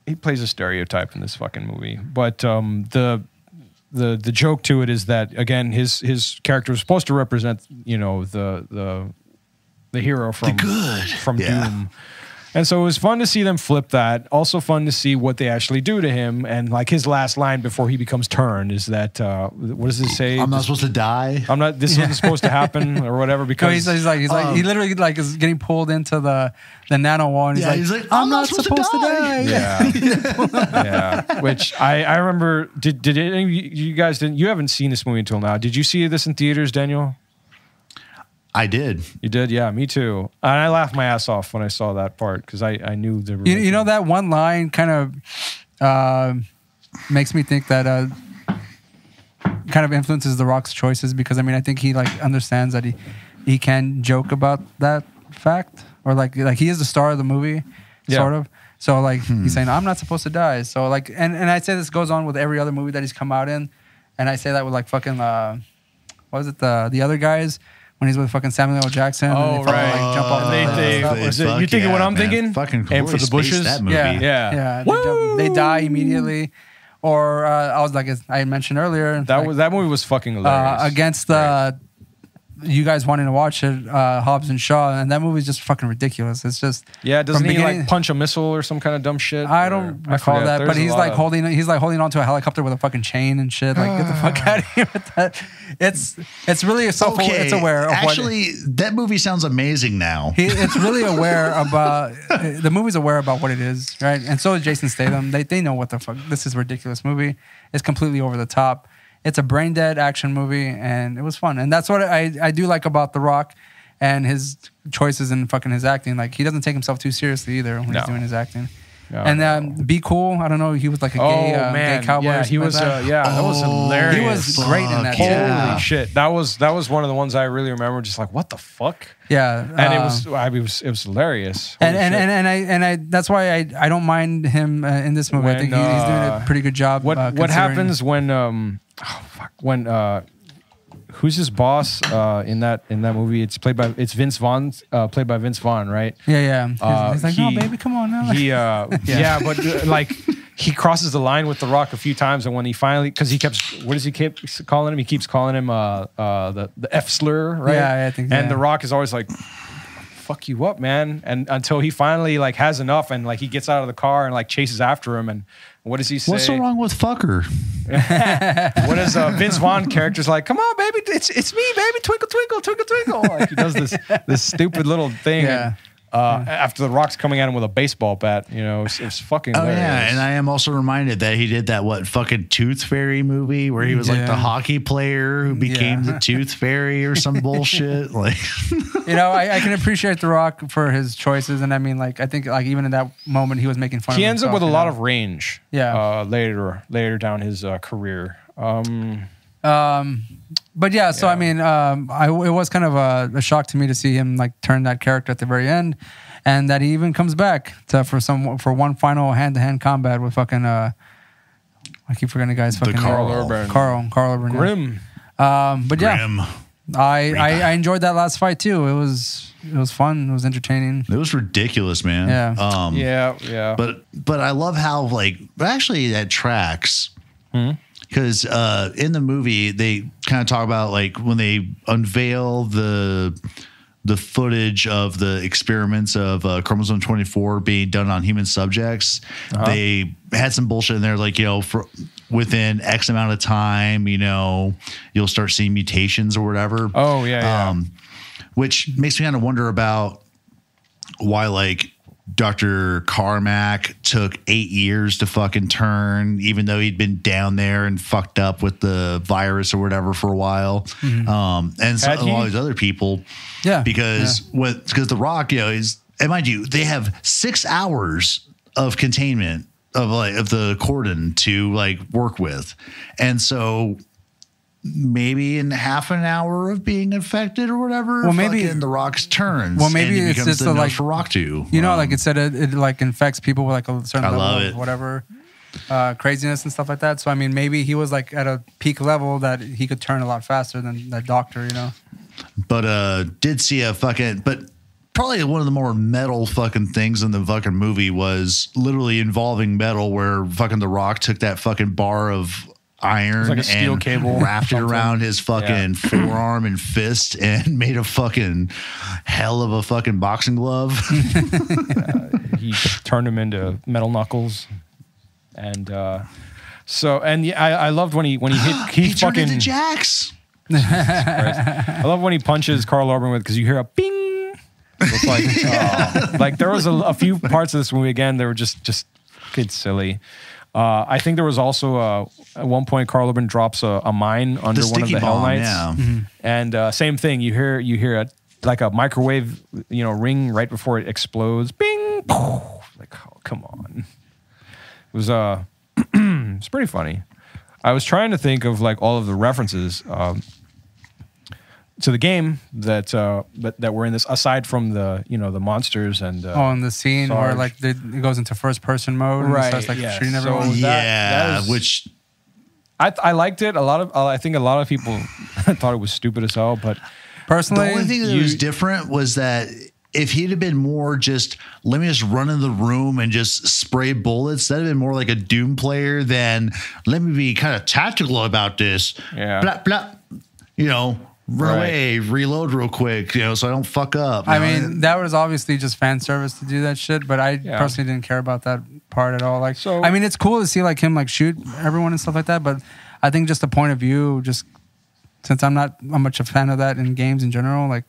He plays a stereotype in this fucking movie, but the joke to it is that again his character is supposed to represent, you know, the hero from Doom. And so it was fun to see them flip that. Also fun to see what they actually do to him. And like his last line before he becomes turned is that, what does it say? I'm not supposed to die. This isn't supposed to happen or whatever. Because he's like he literally like is getting pulled into the nano wall. And he's like, I'm not supposed to die. Yeah. Yeah. Which I remember, did any of you guys, you haven't seen this movie until now. Did you see this in theaters, Daniel? I did. You did? Yeah, me too. And I laughed my ass off when I saw that part because I knew the... You know, that one line kind of makes me think that kind of influences The Rock's choices because, I mean, I think he like understands that he can joke about that fact or like he is the star of the movie, sort of. So like he's saying, I'm not supposed to die. So like, and I say this goes on with every other movie that he's come out in. And I say that with like fucking, what was it? The other guys. When he's with fucking Samuel L. Jackson. Oh, and they right. Like, jump off you thinking what I'm thinking? Fucking Aim for the bushes? that movie. Yeah. They die immediately. Or I was like, I mentioned earlier. That movie was fucking hilarious. Against you guys wanting to watch it, Hobbs and Shaw, and that movie's just fucking ridiculous. It's just doesn't he like punch a missile or some kind of dumb shit? I don't recall that, but he's like holding on to a helicopter with a fucking chain and shit. Like get the fuck out of here with that. It's really it's aware of actually that movie sounds amazing now. It's really aware about the movie's aware about what it is, right? And so is Jason Statham. They know what the fuck this is a ridiculous movie. It's completely over the top. It's a brain dead action movie, and it was fun. And that's what I do like about The Rock and his choices in fucking his acting. Like, he doesn't take himself too seriously either when he's doing his acting. No, and Be Cool, I don't know, he was like a gay cowboy. Yeah, he was, that was hilarious. He was great in that. Holy shit. That was one of the ones I really remember, just like, what the fuck? Yeah. And it was hilarious. And that's why I don't mind him in this movie. I think he's doing a pretty good job. What happens when who's his boss in that movie? It's Vince Vaughn, played by Vince Vaughn, right? Yeah. He's like, no, baby, come on now. But like he crosses the line with The Rock a few times, and when he finally, because he keeps, what does he keep calling him? He keeps calling him the F slur, right? Yeah, I think. And The Rock is always like, fuck you up, man. And until he finally like has enough and like he gets out of the car and like chases after him. And what does he say? What's so wrong with fucker? What is Vince Vaughn character's like, come on, baby, it's me, baby, twinkle, twinkle, twinkle, twinkle. Like he does this stupid little thing. Yeah. After The Rock's coming at him with a baseball bat, you know, it's fucking hilarious. Yeah, and I am also reminded that he did that fucking Tooth Fairy movie where he was like the hockey player who became the Tooth Fairy or some bullshit. Like, you know, I can appreciate The Rock for his choices, and I mean, like, I think like even in that moment he was making fun. He of ends himself, up with a lot of range. Yeah. Later down his career. But yeah, so I mean, it was kind of a shock to me to see him like turn that character at the very end, and that he even comes back for one final hand-to-hand combat with fucking I keep forgetting the guy's fucking Karl Urban. Karl Urban. Grim. But yeah, Grim. I enjoyed that last fight too. It was fun. It was entertaining. It was ridiculous, man. Yeah. Yeah. But I love how actually that tracks. Because in the movie, they kind of talk about like when they unveil the footage of the experiments of chromosome 24 being done on human subjects. They had some bullshit in there, like, you know, for within X amount of time, you know, you'll start seeing mutations or whatever. Oh, yeah. Which makes me kind of wonder about why, like, Dr. Carmack took 8 years to fucking turn, even though he'd been down there and fucked up with the virus or whatever for a while. And so a lot of these other people, because The Rock, you know, and mind you, they have 6 hours of containment of the cordon to like work with, and so maybe in half an hour of being infected or whatever, well, maybe The Rock's turns. Well, maybe and it's just the like NosferROCKtu. You know, like it said, it like infects people with like a certain level of it. whatever craziness and stuff like that. So I mean, maybe he was like at a peak level that he could turn a lot faster than that doctor. You know. But did see but probably one of the more metal fucking things in the fucking movie was literally involving metal, where fucking The Rock took that fucking bar of iron like a steel and cable wrapped it around his fucking forearm and fist and made a fucking hell of a fucking boxing glove. He turned him into metal knuckles, and I loved when he hit he turned fucking into Jax. I love when he punches Karl Urban because you hear a bing. It's like like there was a few parts of this movie again that were just fucking silly. I think there was also at one point Karl Urban drops a mine under one of the Hell Knights, and same thing. You hear like a microwave, you know, ring right before it explodes. Bing, like, oh, come on. It was it's pretty funny. I was trying to think of like all of the references to the game that were in this, aside from the, you know, the monsters and and the scene Sarge. where like it goes into first person mode, Right, and starts like shooting So everyone. that was, which I liked it. I think a lot of people thought it was stupid as hell, but Personally, the only thing that was different was that if he'd have been more just, let me just run in the room and just spray bullets, that'd have been more like a Doom player than let me be kind of tactical about this. Yeah. Blah, blah. You know, run away, reload real quick, you know, so I don't fuck up. I mean, that was obviously just fan service to do that shit, but I personally didn't care about that part at all. Like, So- I mean, it's cool to see like him like shoot everyone and stuff like that, but I think just the point of view, just since I'm much a fan of that in games in general, like.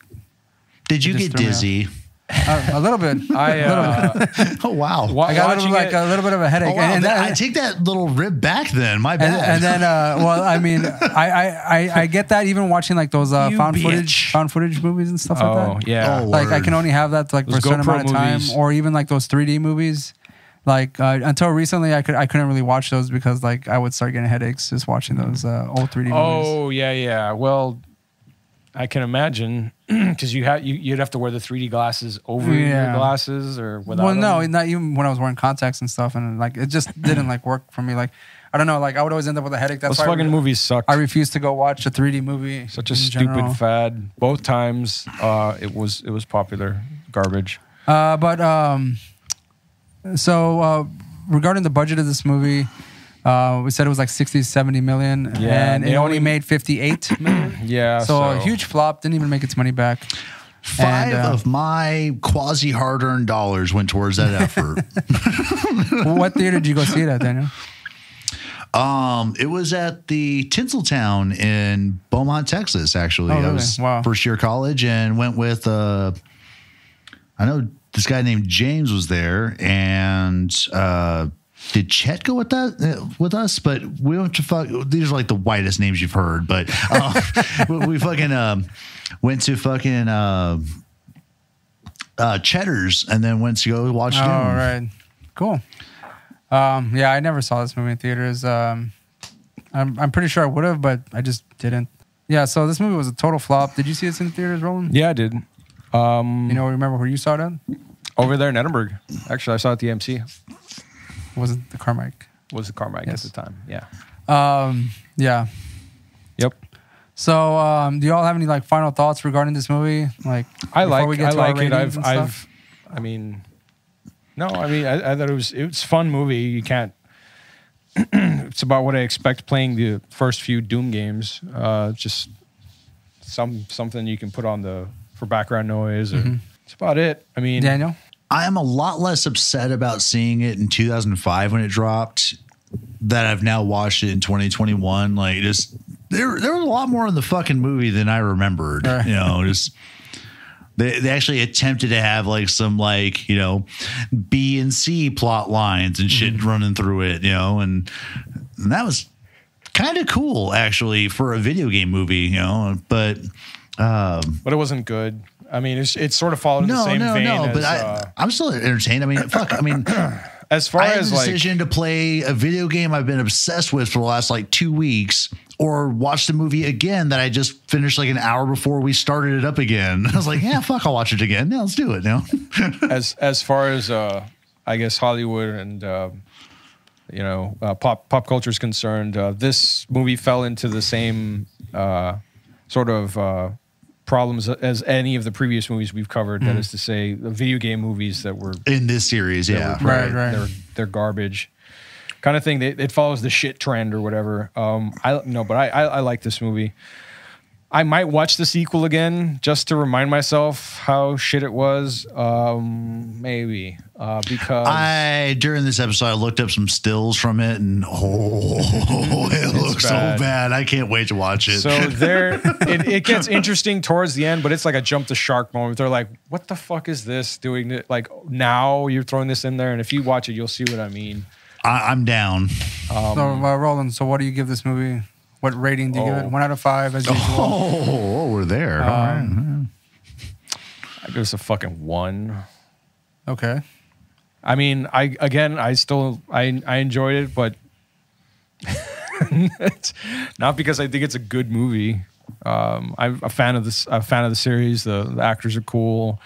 Did you get dizzy? A little bit. Oh wow! I got a little bit of a headache. Oh, wow. and I take that little rib back. Then my bad. And then, well, I mean, I get that even watching like those found footage movies and stuff like that. Yeah. Oh, Like I word. can only have that like for a certain GoPro amount of time, movies. or even like those 3D movies. Like until recently, I couldn't really watch those because like I would start getting headaches just watching those old 3D movies. Oh yeah. Well, I can imagine because you'd have to wear the 3D glasses over your glasses or without. Well, no, them. not even when I was wearing contacts and stuff, and like it just didn't like work for me. Like I don't know, like I would always end up with a headache. That's Those why fucking movies suck. I refused to go watch a 3D movie. Such a in stupid general. fad. Both times, it was popular garbage. So regarding the budget of this movie, we said it was like 60, 70 million, Yeah, and it only made 58 million. Yeah. So a huge flop, didn't even make its money back. Five of my quasi hard-earned dollars went towards that effort. What theater did you go see it at, Daniel? It was at the Tinseltown in Beaumont, Texas, actually. Oh, really? I was Wow. first year college and went with, I know this guy named James was there, and did Chet go with us? But we went to these are like the whitest names you've heard, but we fucking went to fucking Cheddar's and then went to go watch Doom. Oh, right. Cool. Yeah, I never saw this movie in theaters. I'm pretty sure I would have, but I just didn't. Yeah, so this movie was a total flop. Did you see this in theaters, Roland? Yeah, I did. Remember where you saw it at? Over there in Edinburgh. Actually, I saw it at the MC. Was it the Carmike? Was the Carmike at the time? Yeah. Yeah. Yep. So, do you all have any like final thoughts regarding this movie? Like, I like it. I thought it was a fun movie. You can't. It's about what I expect playing the first few Doom games. Just something you can put on for background noise. And that's about it. I mean, Daniel. I am a lot less upset about seeing it in 2005 when it dropped that I've now watched it in 2021. Like, just there was a lot more in the fucking movie than I remembered. Right. You know, just they actually attempted to have like some like, you know, B and C plot lines and shit running through it, you know, and that was kind of cool actually for a video game movie, you know, but it wasn't good. I mean, it sort of followed in the same vein. No, but I'm still entertained. I mean, fuck. I mean, as far as the decision to play a video game I've been obsessed with for the last like 2 weeks, or watch the movie again that I just finished like an hour before we started it up again. I was like, yeah, fuck, I'll watch it again. Yeah, let's do it now. as far as I guess Hollywood and pop culture is concerned, this movie fell into the same sort of problems as any of the previous movies we've covered. That is to say, the video game movies that were in this series. Yeah, right. They're garbage, kind of thing. It follows the shit trend or whatever. I like this movie. I might watch the sequel again just to remind myself how shit it was. Maybe because during this episode I looked up some stills from it and it looks so bad. I can't wait to watch it. So it gets interesting towards the end, but it's like a jump the shark moment. They're like, "What the fuck is this doing? It like now you're throwing this in there?" And if you watch it, you'll see what I mean. I'm down. Roland, so what do you give this movie? What rating do you give it? 1 out of 5 as usual. Oh, we're there. All right. I give this a fucking 1. Okay. I mean, I enjoyed it, but it's not because I think it's a good movie. I'm a fan of this. A fan of the series. The actors are cool.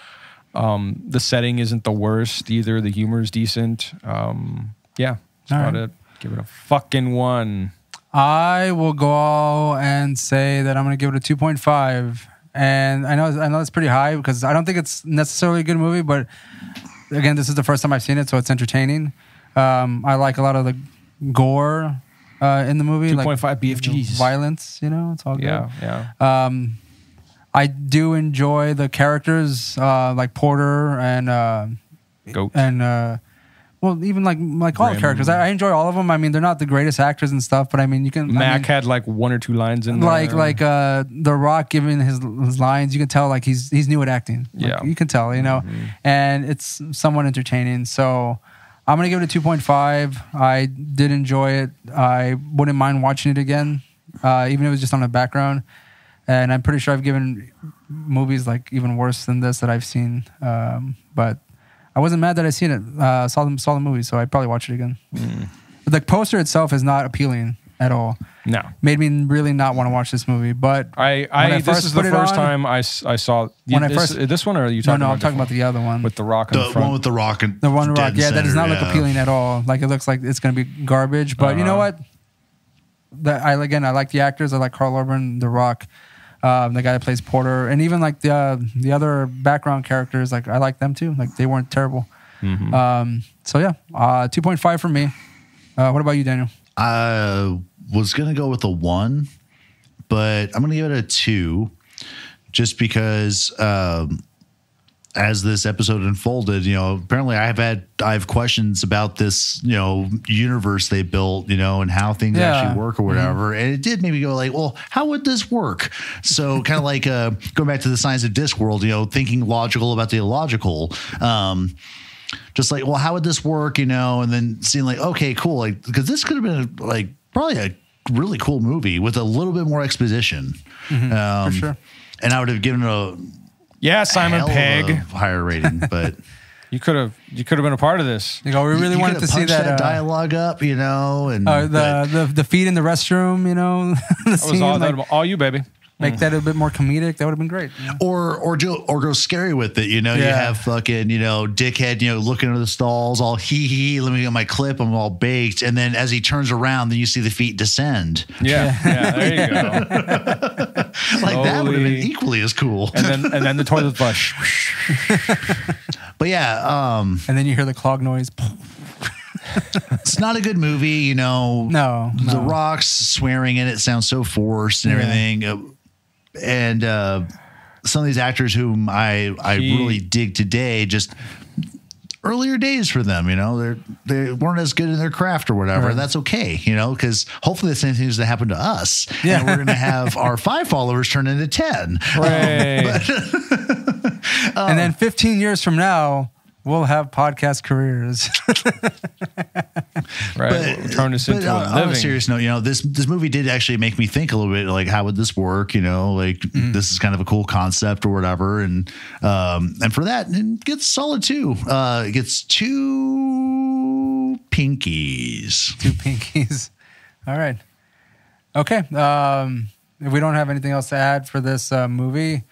The setting isn't the worst either. The humor is decent. Yeah, that's about it. Give it a fucking 1. I will go and say that I'm going to give it a 2.5. And I know it's pretty high because I don't think it's necessarily a good movie, but again, this is the first time I've seen it, so it's entertaining. I like a lot of the gore in the movie. 2.5 like, BFGs. Violence, it's all good. Yeah. I do enjoy the characters like Porter and Goat. And even like all the characters. I enjoy all of them. I mean, they're not the greatest actors and stuff, but I mean, you can. Mac had like 1 or 2 lines in there. Like The Rock giving his lines, you can tell like he's new at acting. Like, you can tell, and it's somewhat entertaining. So I'm gonna give it a 2.5. I did enjoy it. I wouldn't mind watching it again, even if it was just on the background. And I'm pretty sure I've given movies like even worse than this that I've seen, but. I wasn't mad that I seen it. Saw the movie, so I'd probably watch it again. The poster itself is not appealing at all. No, made me really not want to watch this movie. But this is the first time I saw this one, or are you talking? No, about I'm talking about the other one with the Rock. The one with the Rock and the one Rock. Yeah, that does not look appealing at all. Like it looks like it's going to be garbage. But you know what? I like the actors. I like Karl Urban, The Rock. The guy that plays Porter, and even like the other background characters, like I like them too. Like they weren't terrible. So yeah, 2.5 for me. What about you, Daniel? I was gonna go with a 1, but I'm gonna give it a 2, just because as this episode unfolded, apparently I have questions about this, universe they built, and how things actually work or whatever. And it did make me go like, well, how would this work? So kind of like going back to the science of Discworld, thinking logical about the illogical. Just like, well, how would this work? And then seeing like, okay, cool. Like, because this could have been like probably a really cool movie with a little bit more exposition. For sure. And I would have given it Simon Pegg, higher rating, but you could have been a part of this. We really wanted to see that dialogue up, and the feed in the restroom, That was all you, baby. Make that a bit more comedic. That would have been great. Or go scary with it. You have fucking, dickhead, looking into the stalls, all hee, let me get my clip, I'm all baked. And then as he turns around, then you see the feet descend. Yeah, there you go. Like that would have been equally as cool. And then the toilet flush. But yeah. And then you hear the clog noise. It's not a good movie, No. The Rock's swearing in it sounds so forced and everything. And some of these actors whom I really dig today, just earlier days for them, they weren't as good in their craft or whatever. Right. That's okay, because hopefully the same thing is to happen to us. Yeah. And we're going to have our 5 followers turn into 10. Right. And then 15 years from now, we'll have podcast careers. Right. We'll turn this into a living. On a serious note, this movie did actually make me think a little bit, like, how would this work? This is kind of a cool concept or whatever. And for that, it gets solid 2. It gets 2 pinkies. 2 pinkies. All right. Okay. If we don't have anything else to add for this movie,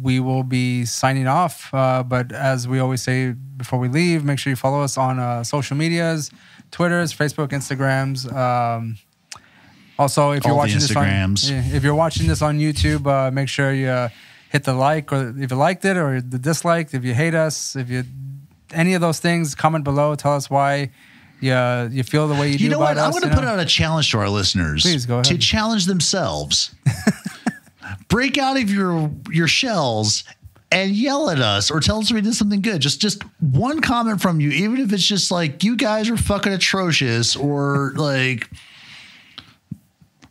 we will be signing off. But as we always say before we leave, make sure you follow us on social medias, Twitters, Facebook, Instagrams. Also, if you're watching this on YouTube, make sure you hit the like, or if you liked it, or the dislike. If you hate us, any of those things, comment below. Tell us why you feel the way you do about us. I'm going to put out a challenge to our listeners. Please go ahead. To challenge themselves. Break out of your shells and yell at us or tell us we did something good. Just one comment from you, even if it's just like, you guys are fucking atrocious, or like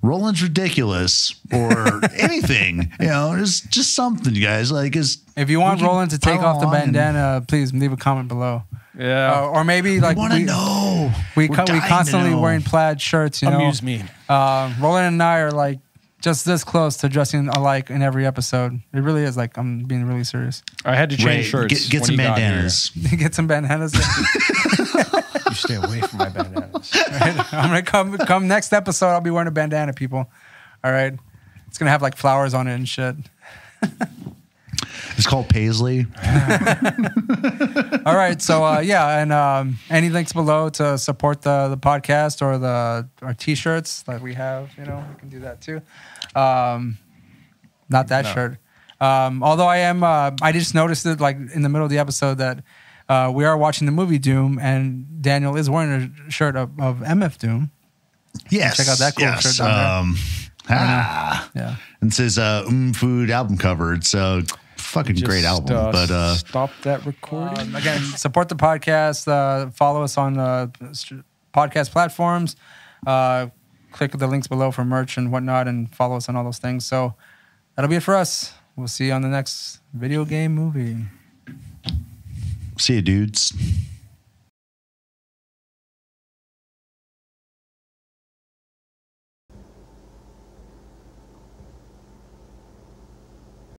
Roland's ridiculous, or anything, just something, you guys. Like, if you want Roland to take off the bandana, please leave a comment below. Yeah. Or maybe like, we want to know. We constantly wearing plaid shirts, Amuse me. Roland and I are like just this close to dressing alike in every episode. It really is, like, I'm being really serious. I had to change shirts. Get some bandanas. Get some bandanas. You stay away from my bandanas. Right? I'm gonna come next episode. I'll be wearing a bandana, people. All right, it's gonna have like flowers on it and shit. It's called Paisley. All right, so and any links below to support the podcast or our t-shirts that we have, we can do that too. Not that shirt. Although I just noticed it like in the middle of the episode that we are watching the movie Doom, and Daniel is wearing a shirt of MF Doom. Yes. Check out that cool shirt down there. Yeah. And it says Food album cover. It's a fucking great album. But stop that recording. Again, support the podcast. Follow us on podcast platforms. Click the links below for merch and whatnot, and follow us on all those things. So that'll be it for us. We'll see you on the next video game movie. See you, dudes.